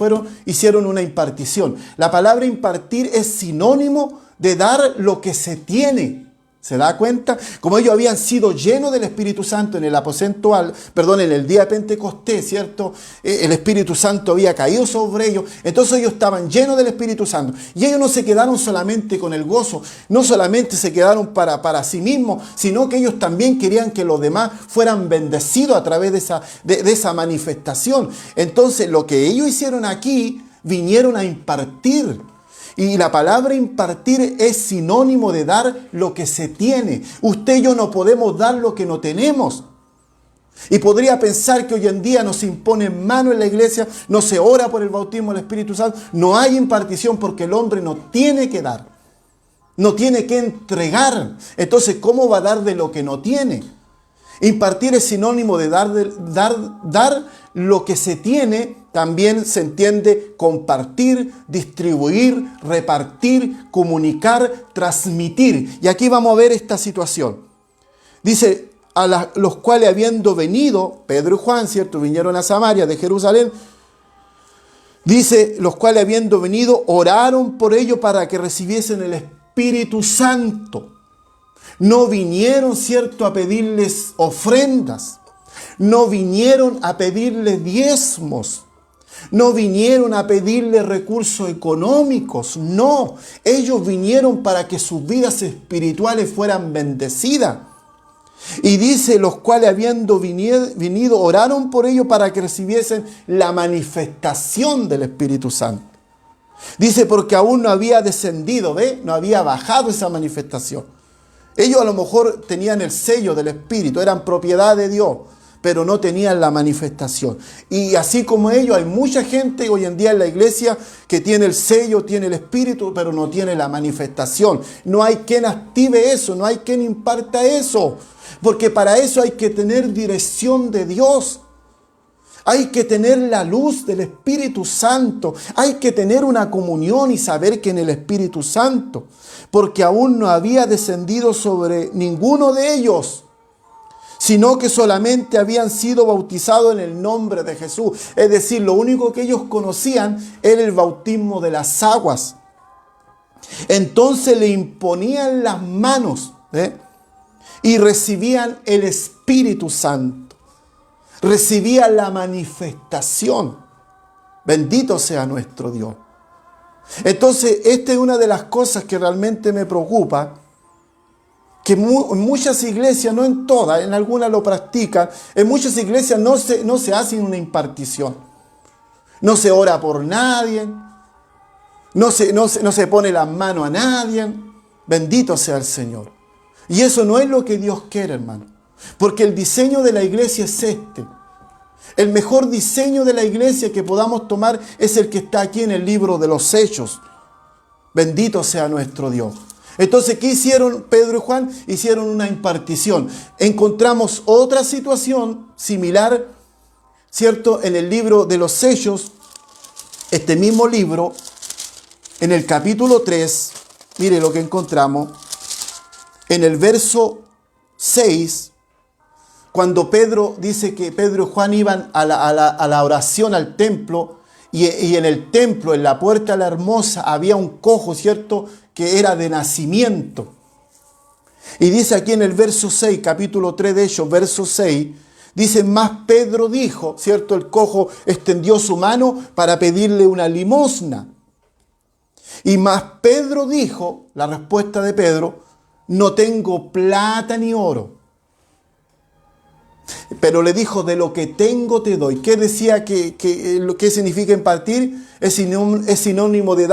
hicieron una impartición. La palabra impartir es sinónimo de dar lo que se tiene. ¿Se da cuenta? Como ellos habían sido llenos del Espíritu Santo en el en el día de Pentecostés, ¿cierto? El Espíritu Santo había caído sobre ellos. Entonces ellos estaban llenos del Espíritu Santo. Y ellos no se quedaron solamente con el gozo, no solamente se quedaron para sí mismos, sino que ellos también querían que los demás fueran bendecidos a través de esa manifestación. Entonces lo que ellos hicieron aquí, vinieron a impartir. Y la palabra impartir es sinónimo de dar lo que se tiene. Usted y yo no podemos dar lo que no tenemos. Y podría pensar que hoy en día no se impone mano en la iglesia, no se ora por el bautismo del Espíritu Santo, no hay impartición porque el hombre no tiene que dar, no tiene que entregar. Entonces, ¿cómo va a dar de lo que no tiene? Impartir es sinónimo de dar lo que se tiene. También se entiende compartir, distribuir, repartir, comunicar, transmitir. Y aquí vamos a ver esta situación. Dice, los cuales habiendo venido, Pedro y Juan, ¿cierto? Vinieron a Samaria de Jerusalén. Dice, los cuales habiendo venido, oraron por ellos para que recibiesen el Espíritu Santo. No vinieron, ¿cierto?, a pedirles ofrendas. No vinieron a pedirles diezmos. No vinieron a pedirle recursos económicos, no. Ellos vinieron para que sus vidas espirituales fueran bendecidas. Y dice, los cuales habiendo venido, oraron por ellos para que recibiesen la manifestación del Espíritu Santo. Dice, porque aún no había descendido, ¿ve? No había bajado esa manifestación. Ellos a lo mejor tenían el sello del Espíritu, eran propiedad de Dios. pero no tenían la manifestación. Y así como ellos, hay mucha gente hoy en día en la iglesia que tiene el sello, tiene el espíritu, pero no tiene la manifestación. No hay quien active eso, no hay quien imparta eso, porque para eso hay que tener dirección de Dios. Hay que tener la luz del Espíritu Santo. Hay que tener una comunión y saber que en el Espíritu Santo, porque aún no había descendido sobre ninguno de ellos, sino que solamente habían sido bautizados en el nombre de Jesús. Es decir, lo único que ellos conocían era el bautismo de las aguas. Entonces le imponían las manos y recibían el Espíritu Santo. Recibían la manifestación. Bendito sea nuestro Dios. Entonces, esta es una de las cosas que realmente me preocupa, que en muchas iglesias, no en todas, en algunas lo practican, en muchas iglesias no se hace una impartición. No se ora por nadie, no se pone las manos a nadie. Bendito sea el Señor. Y eso no es lo que Dios quiere, hermano. Porque el diseño de la iglesia es este. El mejor diseño de la iglesia que podamos tomar es el que está aquí en el libro de los Hechos. Bendito sea nuestro Dios. Entonces, ¿qué hicieron Pedro y Juan? Hicieron una impartición. Encontramos otra situación similar, ¿cierto? En el libro de los Hechos, este mismo libro, en el capítulo 3, mire lo que encontramos, en el verso 6, cuando Pedro dice que Pedro y Juan iban a la oración al templo, y en el templo, en la puerta de la hermosa, había un cojo, ¿cierto?, que era de nacimiento. Y dice aquí en el verso 6, capítulo 3 de Hechos, verso 6, dice, más Pedro dijo, ¿cierto?, el cojo extendió su mano para pedirle una limosna. Y más Pedro dijo, la respuesta de Pedro, no tengo plata ni oro, pero le dijo, de lo que tengo te doy. ¿Qué decía lo que significa impartir? Es sinónimo de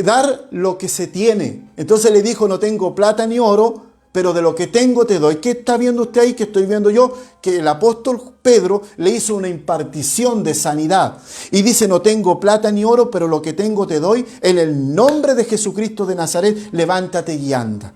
dar lo que se tiene. Entonces le dijo, no tengo plata ni oro, pero de lo que tengo te doy. ¿Qué está viendo usted ahí? ¿Qué estoy viendo yo? Que el apóstol Pedro le hizo una impartición de sanidad. Y dice, no tengo plata ni oro, pero lo que tengo te doy. En el nombre de Jesucristo de Nazaret, levántate y anda.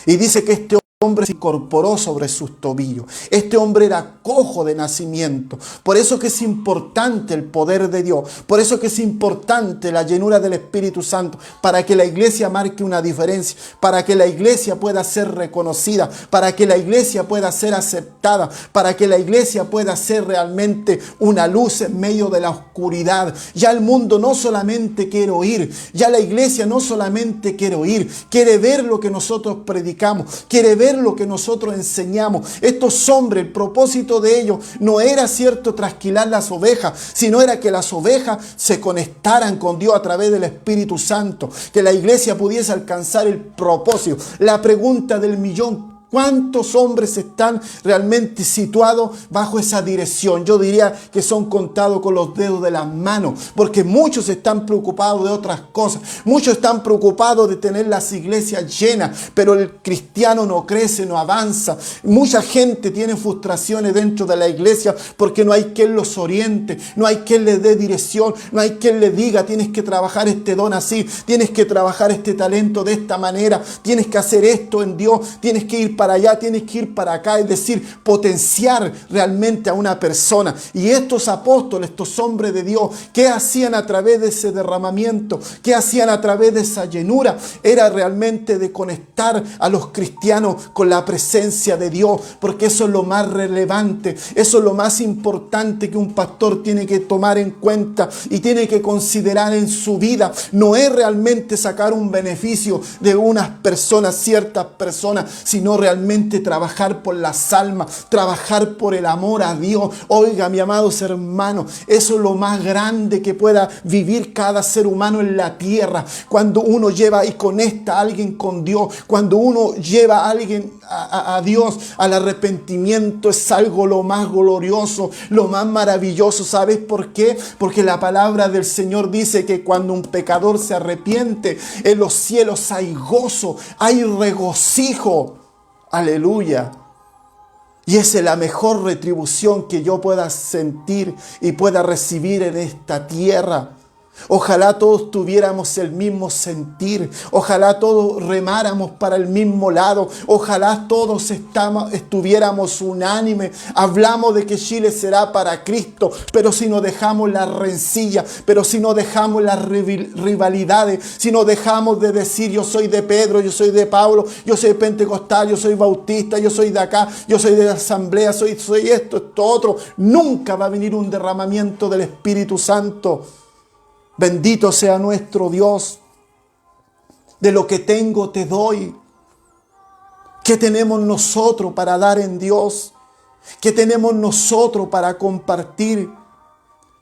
Y dice que este hombre se incorporó sobre sus tobillos. Este hombre era cojo de nacimiento. Por eso que es importante el poder de Dios. Por eso que es importante la llenura del Espíritu Santo. Para que la iglesia marque una diferencia. Para que la iglesia pueda ser reconocida. Para que la iglesia pueda ser aceptada. Para que la iglesia pueda ser realmente una luz en medio de la oscuridad. Ya el mundo no solamente quiere oír. Ya la iglesia no solamente quiere oír. Quiere ver lo que nosotros predicamos. Quiere ver lo que nosotros enseñamos. Estos hombres, el propósito de ellos no era, cierto, trasquilar las ovejas, sino era que las ovejas se conectaran con Dios a través del Espíritu Santo, que la iglesia pudiese alcanzar el propósito. La pregunta del millón: ¿cuántos hombres están realmente situados bajo esa dirección? Yo diría que son contados con los dedos de las manos, porque muchos están preocupados de otras cosas. Muchos están preocupados de tener las iglesias llenas, pero el cristiano no crece, no avanza. Mucha gente tiene frustraciones dentro de la iglesia porque no hay quien los oriente, no hay quien les dé dirección, no hay quien les diga, tienes que trabajar este don así, tienes que trabajar este talento de esta manera, tienes que hacer esto en Dios, tienes que ir para allá, tienes que ir para acá, es decir, potenciar realmente a una persona. Y estos apóstoles, estos hombres de Dios, ¿qué hacían a través de ese derramamiento? ¿Qué hacían a través de esa llenura? Era realmente de conectar a los cristianos con la presencia de Dios, porque eso es lo más relevante, eso es lo más importante que un pastor tiene que tomar en cuenta y tiene que considerar en su vida. No es realmente sacar un beneficio de unas personas, ciertas personas, sino realmente trabajar por las almas, trabajar por el amor a Dios. Oiga, mi amados hermanos, eso es lo más grande que pueda vivir cada ser humano en la tierra. Cuando uno lleva y conecta a alguien con Dios, cuando uno lleva a alguien a Dios, al arrepentimiento, es algo lo más glorioso, lo más maravilloso. ¿Sabes por qué? Porque la palabra del Señor dice que cuando un pecador se arrepiente, en los cielos hay gozo, hay regocijo. Aleluya. Y esa es la mejor retribución que yo pueda sentir y pueda recibir en esta tierra. Ojalá todos tuviéramos el mismo sentir. Ojalá todos remáramos para el mismo lado. Ojalá todos estuviéramos unánime. Hablamos de que Chile será para Cristo, pero si no dejamos la rencilla, pero si no dejamos las rivalidades, si no dejamos de decir yo soy de Pedro, yo soy de Pablo, yo soy pentecostal, yo soy bautista, yo soy de acá, yo soy de la asamblea, soy esto otro, nunca va a venir un derramamiento del Espíritu Santo. Bendito sea nuestro Dios. De lo que tengo te doy. ¿Qué tenemos nosotros para dar en Dios? ¿Qué tenemos nosotros para compartir?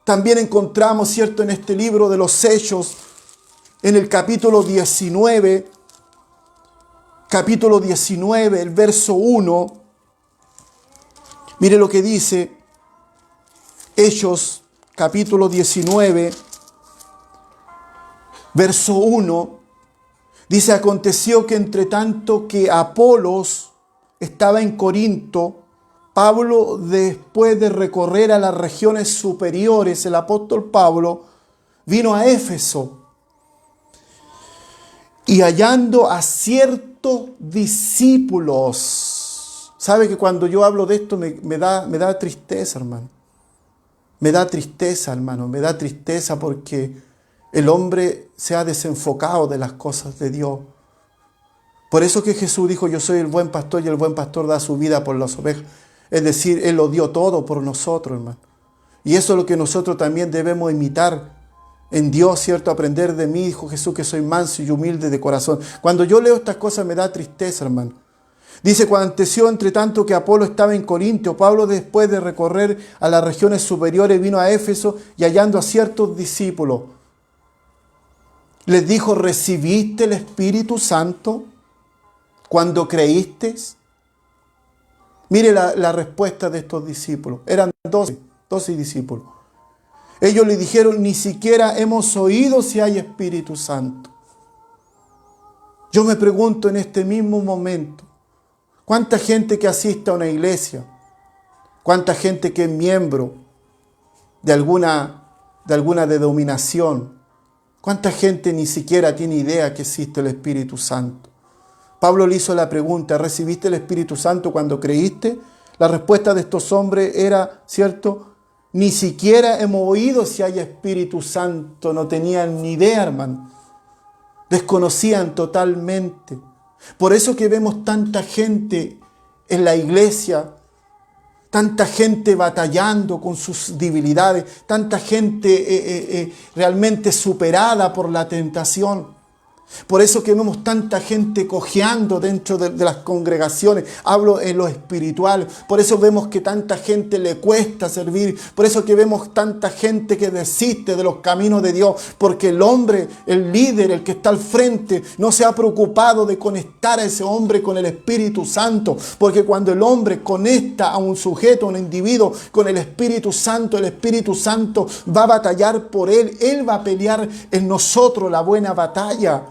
También encontramos, ¿cierto?, en este libro de los Hechos, en el capítulo 19, el verso 1. Mire lo que dice Hechos, capítulo 19, verso 1, dice: aconteció que entre tanto que Apolos estaba en Corinto, Pablo, después de recorrer a las regiones superiores, el apóstol Pablo vino a Éfeso y hallando a ciertos discípulos. ¿Sabe que cuando yo hablo de esto me da tristeza, hermano? Me da tristeza, hermano, me da tristeza porque el hombre se ha desenfocado de las cosas de Dios. Por eso que Jesús dijo: yo soy el buen pastor y el buen pastor da su vida por las ovejas. Es decir, Él lo dio todo por nosotros, hermano. Y eso es lo que nosotros también debemos imitar en Dios, ¿cierto? Aprender de mí, dijo Jesús, que soy manso y humilde de corazón. Cuando yo leo estas cosas me da tristeza, hermano. Dice: cuando aconteció entre tanto que Apolo estaba en Corinto, Pablo, después de recorrer a las regiones superiores, vino a Éfeso y hallando a ciertos discípulos, les dijo: ¿recibiste el Espíritu Santo cuando creíste? Mire la respuesta de estos discípulos. Eran 12 discípulos. Ellos le dijeron: ni siquiera hemos oído si hay Espíritu Santo. Yo me pregunto en este mismo momento, ¿cuánta gente que asiste a una iglesia? ¿Cuánta gente que es miembro de alguna denominación? ¿Cuánta gente ni siquiera tiene idea que existe el Espíritu Santo? Pablo le hizo la pregunta: ¿recibiste el Espíritu Santo cuando creíste? La respuesta de estos hombres era, ¿cierto? Ni siquiera hemos oído si hay Espíritu Santo. No tenían ni idea, hermano. Desconocían totalmente. Por eso que vemos tanta gente en la iglesia, tanta gente batallando con sus debilidades, tanta gente realmente superada por la tentación. Por eso que vemos tanta gente cojeando dentro de las congregaciones. Hablo en lo espiritual. Por eso vemos que tanta gente le cuesta servir. Por eso que vemos tanta gente que desiste de los caminos de Dios. Porque el hombre, el líder, el que está al frente, no se ha preocupado de conectar a ese hombre con el Espíritu Santo. Porque cuando el hombre conecta a un sujeto, a un individuo, con el Espíritu Santo va a batallar por él. Él va a pelear en nosotros la buena batalla.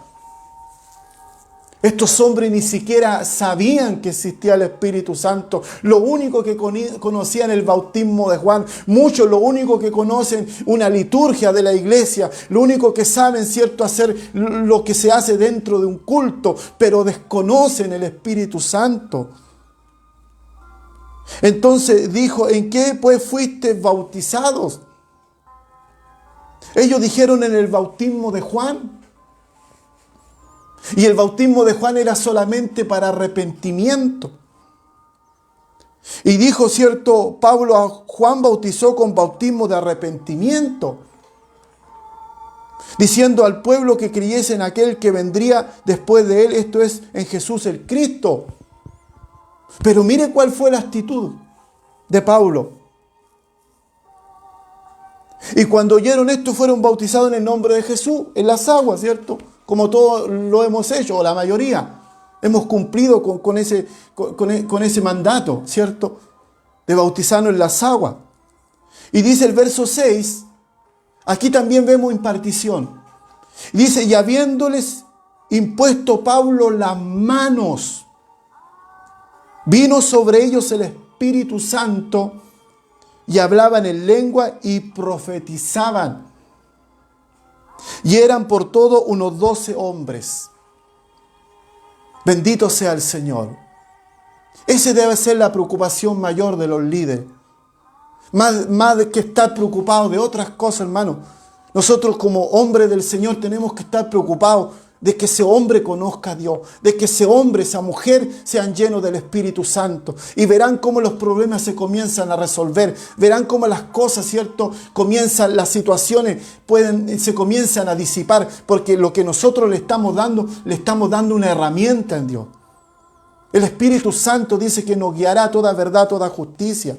Estos hombres ni siquiera sabían que existía el Espíritu Santo. Lo único que conocían el bautismo de Juan. Muchos lo único que conocen una liturgia de la iglesia. Lo único que saben, ¿cierto?, hacer lo que se hace dentro de un culto. Pero desconocen el Espíritu Santo. Entonces dijo: ¿en qué pues fuiste bautizados? Ellos dijeron: en el bautismo de Juan. Y el bautismo de Juan era solamente para arrepentimiento. Y dijo, ¿cierto?, Pablo: a Juan bautizó con bautismo de arrepentimiento, diciendo al pueblo que creyese en aquel que vendría después de él, esto es, en Jesús el Cristo. Pero mire cuál fue la actitud de Pablo. Y cuando oyeron esto, fueron bautizados en el nombre de Jesús, en las aguas, ¿cierto? Como todos lo hemos hecho, o la mayoría. Hemos cumplido con ese mandato, ¿cierto?, de bautizarnos en las aguas. Y dice el verso 6, aquí también vemos impartición. Dice: y habiéndoles impuesto Pablo las manos, vino sobre ellos el Espíritu Espíritu Santo y hablaban en lengua y profetizaban. Y eran por todo unos 12 hombres. Bendito sea el Señor. Esa debe ser la preocupación mayor de los líderes. Más de que estar preocupados de otras cosas, hermano. Nosotros como hombres del Señor tenemos que estar preocupados de que ese hombre conozca a Dios, de que ese hombre, esa mujer sean llenos del Espíritu Santo. Y verán cómo los problemas se comienzan a resolver. Verán cómo las cosas, ¿cierto? Las situaciones se comienzan a disipar. Porque lo que nosotros le estamos dando una herramienta en Dios. El Espíritu Santo dice que nos guiará a toda verdad, a toda justicia.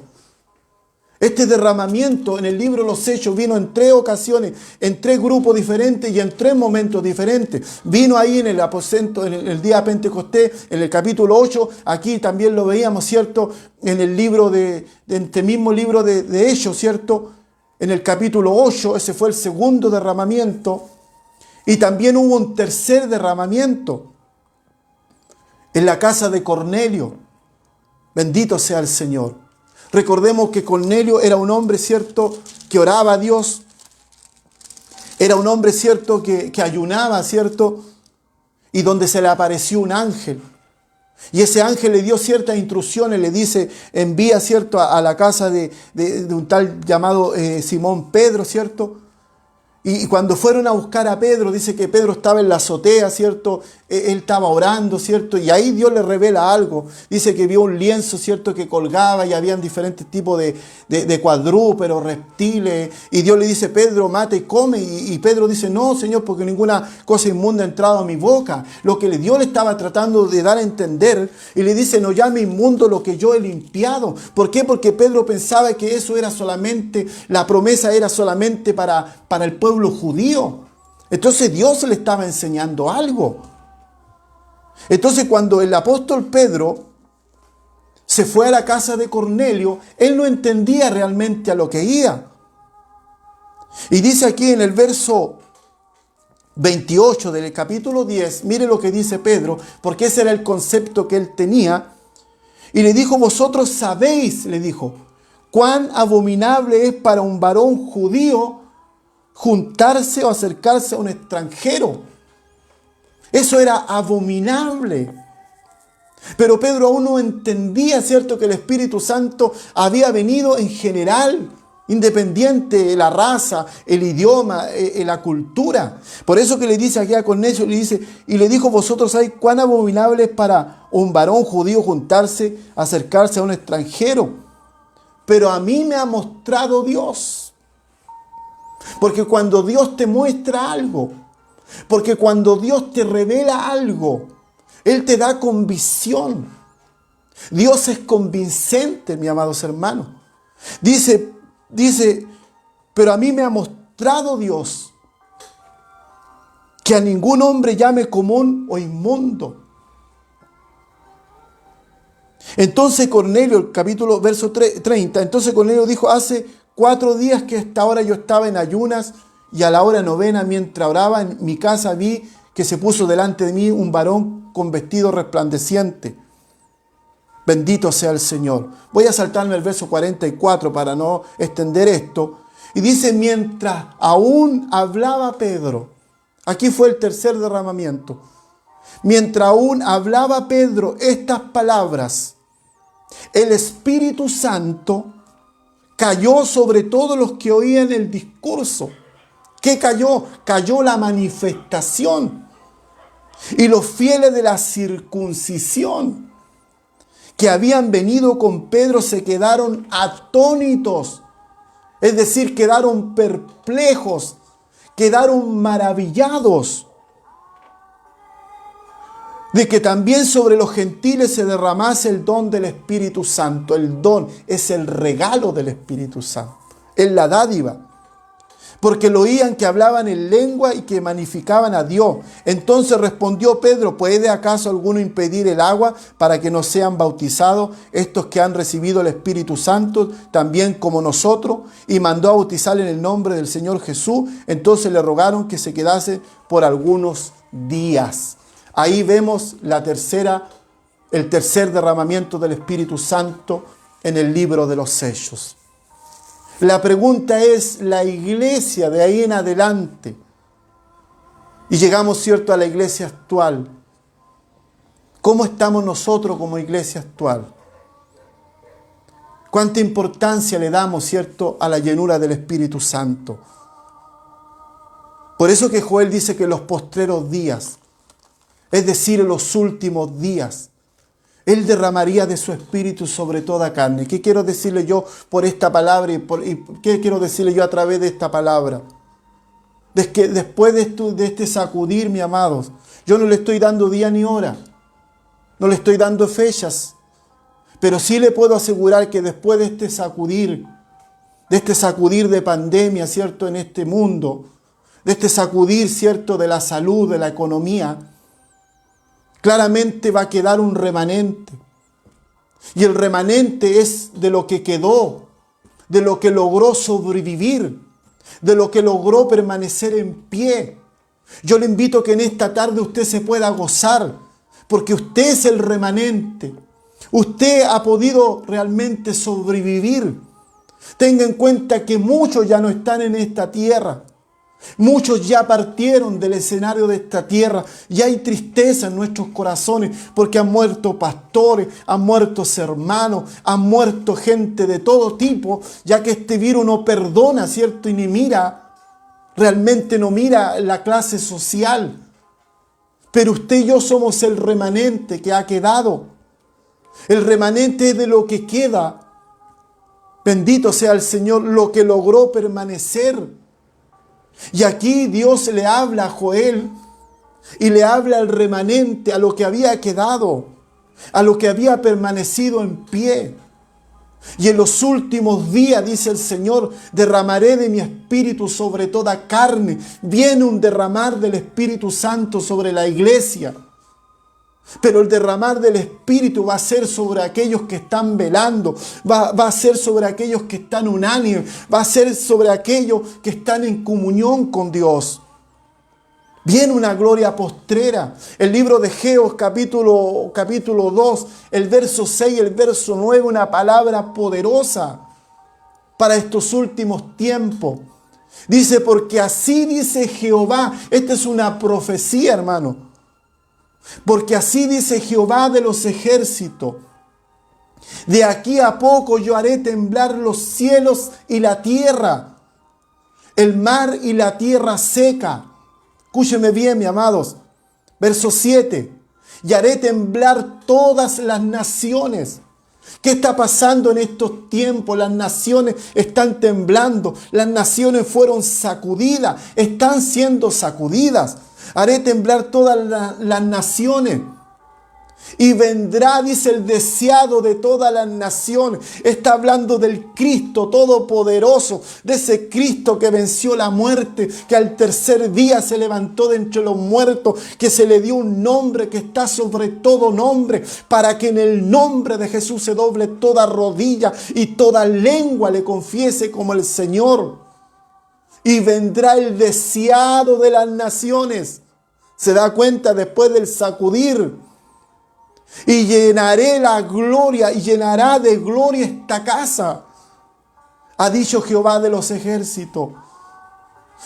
Este derramamiento en el libro de los Hechos vino en 3 ocasiones, en 3 grupos diferentes y en 3 momentos diferentes. Vino ahí en el aposento, en el día de Pentecostés, en el capítulo 8. Aquí también lo veíamos, ¿cierto? En el libro en este mismo libro de Hechos, ¿cierto? En el capítulo 8, ese fue el segundo derramamiento. Y también hubo un tercer derramamiento en la casa de Cornelio. Bendito sea el Señor. Recordemos que Cornelio era un hombre, ¿cierto?, que oraba a Dios. Era un hombre, ¿cierto?, que ayunaba, ¿cierto? Y donde se le apareció un ángel. Y ese ángel le dio ciertas instrucciones, le dice, envía, ¿cierto?, a la casa de un tal llamado Simón Pedro, ¿cierto? Y cuando fueron a buscar a Pedro, dice que Pedro estaba en la azotea, ¿cierto? Él estaba orando, ¿cierto? Y ahí Dios le revela algo. Dice que vio un lienzo, ¿cierto?, que colgaba y habían diferentes tipos de cuadrúpedos, reptiles. Y Dios le dice, Pedro, mata y come. Y Pedro dice, no, Señor, porque ninguna cosa inmunda ha entrado a mi boca. Lo que Dios le estaba tratando de dar a entender. Y le dice, no llame inmundo lo que yo he limpiado. ¿Por qué? Porque Pedro pensaba que eso era solamente, la promesa era solamente para el pueblo judío. Entonces Dios le estaba enseñando algo. Entonces cuando el apóstol Pedro se fue a la casa de Cornelio, él no entendía realmente a lo que iba. Y dice aquí en el verso 28 del capítulo 10, mire lo que dice Pedro, porque ese era el concepto que él tenía. Y le dijo, vosotros sabéis, le dijo, cuán abominable es para un varón judío juntarse o acercarse a un extranjero. Eso era abominable. Pero Pedro aún no entendía, ¿cierto?, que el Espíritu Santo había venido en general, independiente de la raza, el idioma, la cultura. Por eso que le dice aquí a Cornelio, le dice, y le dijo, vosotros sabéis cuán abominable es para un varón judío juntarse, acercarse a un extranjero. Pero a mí me ha mostrado Dios. Porque cuando Dios te muestra algo, porque cuando Dios te revela algo, Él te da convicción. Dios es convincente, mis amados hermanos. Dice, pero a mí me ha mostrado Dios que a ningún hombre llame común o inmundo. Entonces Cornelio, el capítulo verso 30, entonces Cornelio dijo, hace 4 días que hasta ahora yo estaba en ayunas y a la hora 9, mientras oraba en mi casa, vi que se puso delante de mí un varón con vestido resplandeciente. Bendito sea el Señor. Voy a saltarme el verso 44 para no extender esto. Y dice, mientras aún hablaba Pedro, aquí fue el tercer derramamiento. Mientras aún hablaba Pedro estas palabras, el Espíritu Santo cayó sobre todos los que oían el discurso. ¿Qué cayó? Cayó la manifestación. Y los fieles de la circuncisión que habían venido con Pedro se quedaron atónitos. Es decir, quedaron perplejos, quedaron maravillados de que también sobre los gentiles se derramase el don del Espíritu Santo. El don es el regalo del Espíritu Santo, es la dádiva. Porque lo oían que hablaban en lengua y que magnificaban a Dios. Entonces respondió Pedro, ¿puede acaso alguno impedir el agua para que no sean bautizados estos que han recibido el Espíritu Santo, también como nosotros? Y mandó a bautizar en el nombre del Señor Jesús. Entonces le rogaron que se quedase por algunos días. Ahí vemos el tercer derramamiento del Espíritu Santo en el libro de los sellos. La pregunta es, la iglesia de ahí en adelante, y llegamos, ¿cierto?, a la iglesia actual. ¿Cómo estamos nosotros como iglesia actual? ¿Cuánta importancia le damos, cierto, a la llenura del Espíritu Santo? Por eso que Joel dice que en los postreros días, es decir, en los últimos días, Él derramaría de su Espíritu sobre toda carne. ¿Qué quiero decirle yo por esta palabra y qué quiero decirle yo a través de esta palabra? Es que después de este sacudir, mis amados, yo no le estoy dando día ni hora, no le estoy dando fechas, pero sí le puedo asegurar que después de este sacudir de pandemia, ¿cierto?, en este mundo, de este sacudir, ¿cierto?, de la salud, de la economía, claramente va a quedar un remanente. Y el remanente es de lo que quedó, de lo que logró sobrevivir, de lo que logró permanecer en pie. Yo le invito a que en esta tarde usted se pueda gozar, porque usted es el remanente. Usted ha podido realmente sobrevivir. Tenga en cuenta que muchos ya no están en esta tierra. Muchos ya partieron del escenario de esta tierra y hay tristeza en nuestros corazones porque han muerto pastores, han muerto hermanos, han muerto gente de todo tipo, ya que este virus no perdona, ¿cierto? Y ni mira, realmente no mira la clase social. Pero usted y yo somos el remanente que ha quedado. El remanente es de lo que queda. Bendito sea el Señor, lo que logró permanecer. Y aquí Dios le habla a Joel y le habla al remanente, a lo que había quedado, a lo que había permanecido en pie. Y en los últimos días, dice el Señor, derramaré de mi Espíritu sobre toda carne. Viene un derramar del Espíritu Santo sobre la iglesia. Pero el derramar del Espíritu va a ser sobre aquellos que están velando, va a ser sobre aquellos que están unánimes, va a ser sobre aquellos que están en comunión con Dios. Viene una gloria postrera. El libro de Ageo, capítulo 2, el verso 6 y el verso 9, una palabra poderosa para estos últimos tiempos. Dice, porque así dice Jehová. Esta es una profecía, hermano. Porque así dice Jehová de los ejércitos: de aquí a poco yo haré temblar los cielos y la tierra, el mar y la tierra seca. Escúcheme bien, mis amados. Verso 7. Y haré temblar todas las naciones. ¿Qué está pasando en estos tiempos? Las naciones están temblando. Las naciones fueron sacudidas. Están siendo sacudidas. Haré temblar todas las naciones. Y vendrá, dice, el deseado de todas las naciones. Está hablando del Cristo Todopoderoso, de ese Cristo que venció la muerte, que al tercer día se levantó de entre los muertos, que se le dio un nombre que está sobre todo nombre, para que en el nombre de Jesús se doble toda rodilla y toda lengua le confiese como el Señor. Y vendrá el deseado de las naciones. Se da cuenta después del sacudir. Y llenaré la gloria y llenará de gloria esta casa, ha dicho Jehová de los ejércitos.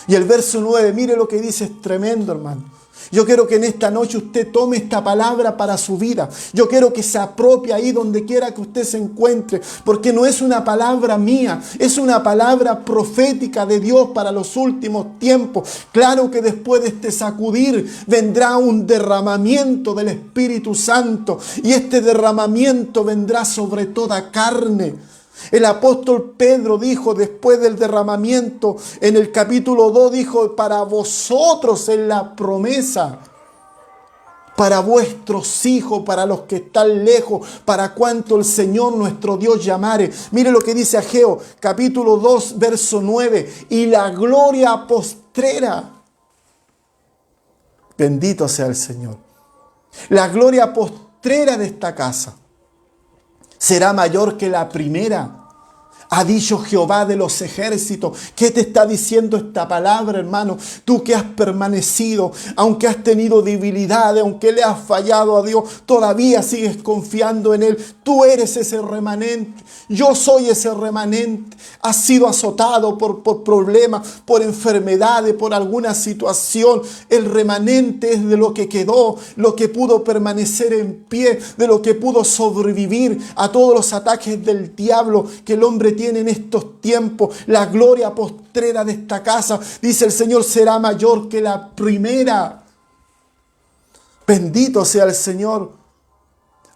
Y el verso 9, mire lo que dice, es tremendo, hermano. Yo quiero que en esta noche usted tome esta palabra para su vida. Yo quiero que se apropie ahí donde quiera que usted se encuentre, porque no es una palabra mía, es una palabra profética de Dios para los últimos tiempos. Claro que después de este sacudir vendrá un derramamiento del Espíritu Santo, y este derramamiento vendrá sobre toda carne. El apóstol Pedro dijo después del derramamiento, en el capítulo 2, dijo: para vosotros es la promesa, para vuestros hijos, para los que están lejos, para cuanto el Señor nuestro Dios llamare. Mire lo que dice Ageo, capítulo 2, verso 9, y la gloria postrera. Bendito sea el Señor. La gloria postrera de esta casa será mayor que la primera, ha dicho Jehová de los ejércitos. ¿Qué te está diciendo esta palabra, hermano? Tú que has permanecido, aunque has tenido debilidades, aunque le has fallado a Dios, todavía sigues confiando en Él. Tú eres ese remanente. Yo soy ese remanente. Has sido azotado por problemas, por enfermedades, por alguna situación. El remanente es de lo que quedó, lo que pudo permanecer en pie, de lo que pudo sobrevivir a todos los ataques del diablo que el hombre tiene en estos tiempos. La gloria postrera de esta casa, dice el Señor, será mayor que la primera. Bendito sea el Señor.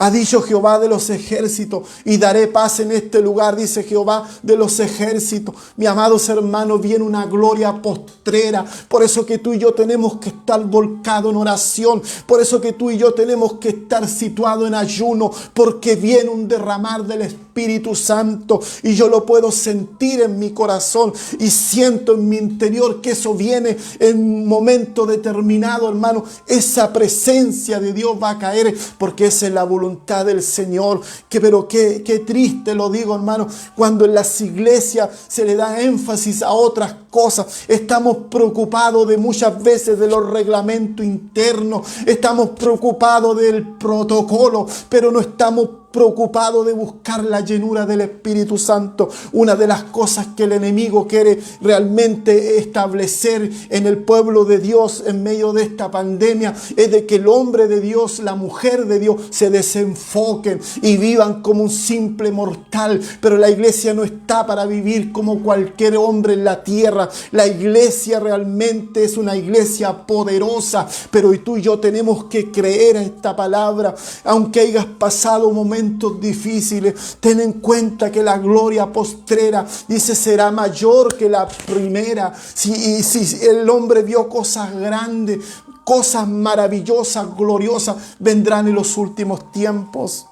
Ha dicho Jehová de los ejércitos, y daré paz en este lugar, dice Jehová de los ejércitos. Mi amados hermanos, viene una gloria postrera. Por eso que tú y yo tenemos que estar volcados en oración. Por eso que tú y yo tenemos que estar situados en ayuno. Porque viene un derramar del Espíritu Santo. Y yo lo puedo sentir en mi corazón. Y siento en mi interior que eso viene en un momento determinado, hermano. Esa presencia de Dios va a caer, porque esa es la voluntad del Señor. Pero qué triste lo digo, hermano, cuando en las iglesias se le da énfasis a otras cosas. Estamos preocupados de muchas veces de los reglamentos internos, estamos preocupados del protocolo, pero no estamos preocupado de buscar la llenura del Espíritu Santo. Una de las cosas que el enemigo quiere realmente establecer en el pueblo de Dios en medio de esta pandemia es de que el hombre de Dios, la mujer de Dios se desenfoquen y vivan como un simple mortal. Pero la iglesia no está para vivir como cualquier hombre en la tierra. La iglesia realmente es una iglesia poderosa, pero tú y yo tenemos que creer a esta palabra. Aunque hayas pasado momentos difíciles, ten en cuenta que la gloria postrera, dice, será mayor que la primera. Si el hombre vio cosas grandes, cosas maravillosas, gloriosas, vendrán en los últimos tiempos.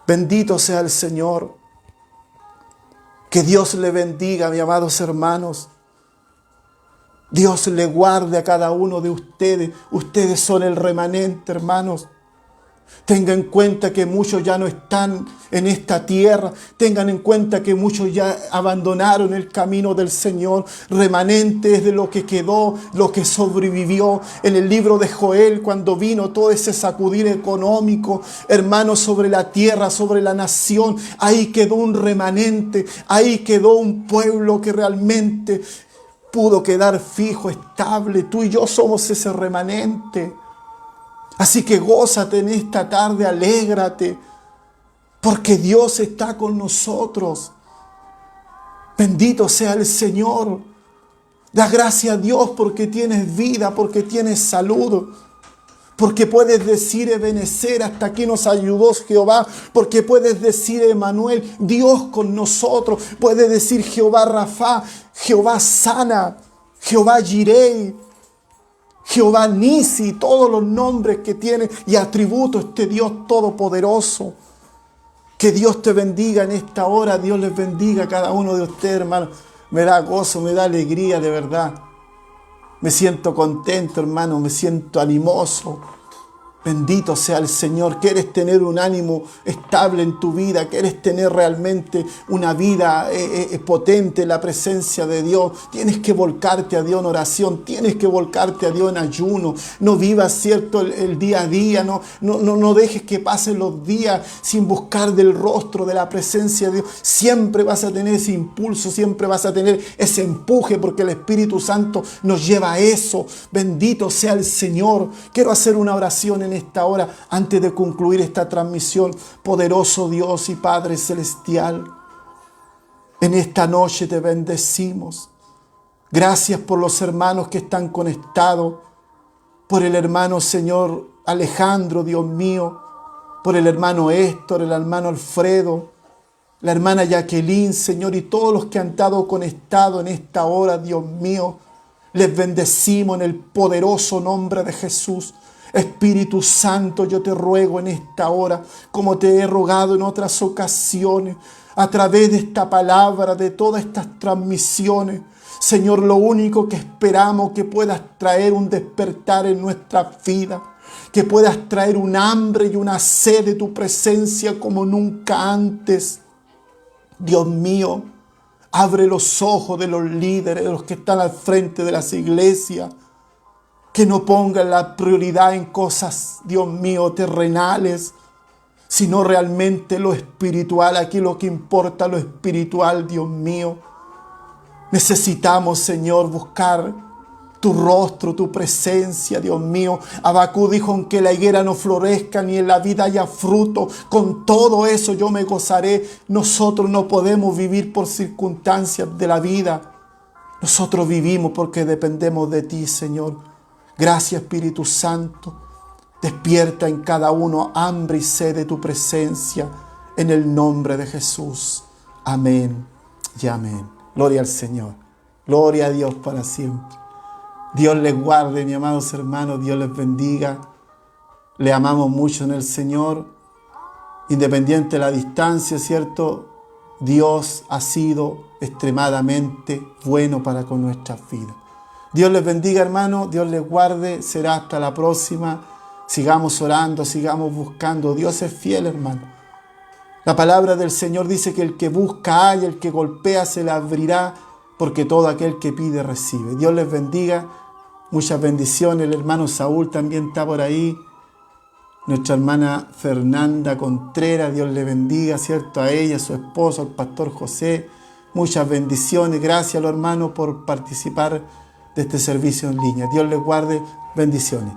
Bendito sea el Señor. Que Dios le bendiga, mis amados hermanos. Dios le guarde a cada uno de ustedes. Ustedes son el remanente, hermanos. Tengan en cuenta que muchos ya no están en esta tierra. Tengan en cuenta que muchos ya abandonaron el camino del Señor. Remanente es de lo que quedó, lo que sobrevivió. En el libro de Joel, cuando vino todo ese sacudir económico, hermanos, sobre la tierra, sobre la nación, ahí quedó un remanente. Ahí quedó un pueblo que realmente pudo quedar fijo, estable. Tú y yo somos ese remanente. Así que gózate en esta tarde, alégrate, porque Dios está con nosotros. Bendito sea el Señor. Da gracias a Dios porque tienes vida, porque tienes salud, porque puedes decir Ebenecer, hasta aquí nos ayudó Jehová, porque puedes decir Emmanuel, Dios con nosotros, puedes decir Jehová Rafa, Jehová sana, Jehová Jireh, Jehová Nisi, todos los nombres que tiene y atributos este Dios todopoderoso. Que Dios te bendiga en esta hora. Dios les bendiga a cada uno de ustedes, hermano. Me da gozo, me da alegría, de verdad. Me siento contento, hermano, me siento animoso. Bendito sea el Señor. ¿Quieres tener un ánimo estable en tu vida? ¿Quieres tener realmente una vida potente en la presencia de Dios? Tienes que volcarte a Dios en oración. Tienes que volcarte a Dios en ayuno. No vivas, ¿cierto?, el día a día. No dejes que pasen los días sin buscar del rostro, de la presencia de Dios. Siempre vas a tener ese impulso. Siempre vas a tener ese empuje, porque el Espíritu Santo nos lleva a eso. Bendito sea el Señor. Quiero hacer una oración en esta hora antes de concluir esta transmisión. Poderoso Dios y Padre Celestial, en esta noche te bendecimos. Gracias por los hermanos que están conectados, por el hermano, Señor, Alejandro, Dios mío, por el hermano Héctor, el hermano Alfredo, la hermana Jacqueline, Señor, y todos los que han estado conectados en esta hora, Dios mío. Les bendecimos en el poderoso nombre de Jesús. Espíritu Santo, yo te ruego en esta hora, como te he rogado en otras ocasiones, a través de esta palabra, de todas estas transmisiones. Señor, lo único que esperamos que puedas traer un despertar en nuestra vida, que puedas traer un hambre y una sed de tu presencia como nunca antes. Dios mío, abre los ojos de los líderes, de los que están al frente de las iglesias, que no pongan la prioridad en cosas, Dios mío, terrenales, sino realmente lo espiritual. Aquí lo que importa, lo espiritual, Dios mío. Necesitamos, Señor, buscar tu rostro, tu presencia, Dios mío. Habacuc dijo: aunque la higuera no florezca ni en la vida haya fruto, con todo eso yo me gozaré. Nosotros no podemos vivir por circunstancias de la vida. Nosotros vivimos porque dependemos de ti, Señor. Gracias, Espíritu Santo. Despierta en cada uno hambre y sed de tu presencia, en el nombre de Jesús. Amén y amén. Gloria al Señor. Gloria a Dios para siempre. Dios les guarde, mis amados hermanos. Dios les bendiga. Le amamos mucho en el Señor. Independiente de la distancia, ¿cierto? Dios ha sido extremadamente bueno para con nuestras vidas. Dios les bendiga, hermanos. Dios les guarde. Será hasta la próxima. Sigamos orando, sigamos buscando. Dios es fiel, hermano. La palabra del Señor dice que el que busca halla, el que golpea se le abrirá, porque todo aquel que pide recibe. Dios les bendiga. Muchas bendiciones. El hermano Saúl también está por ahí. Nuestra hermana Fernanda Contreras, Dios le bendiga, ¿cierto? A ella, a su esposo, al pastor José. Muchas bendiciones. Gracias a los hermanos por participar de este servicio en línea. Dios les guarde. Bendiciones.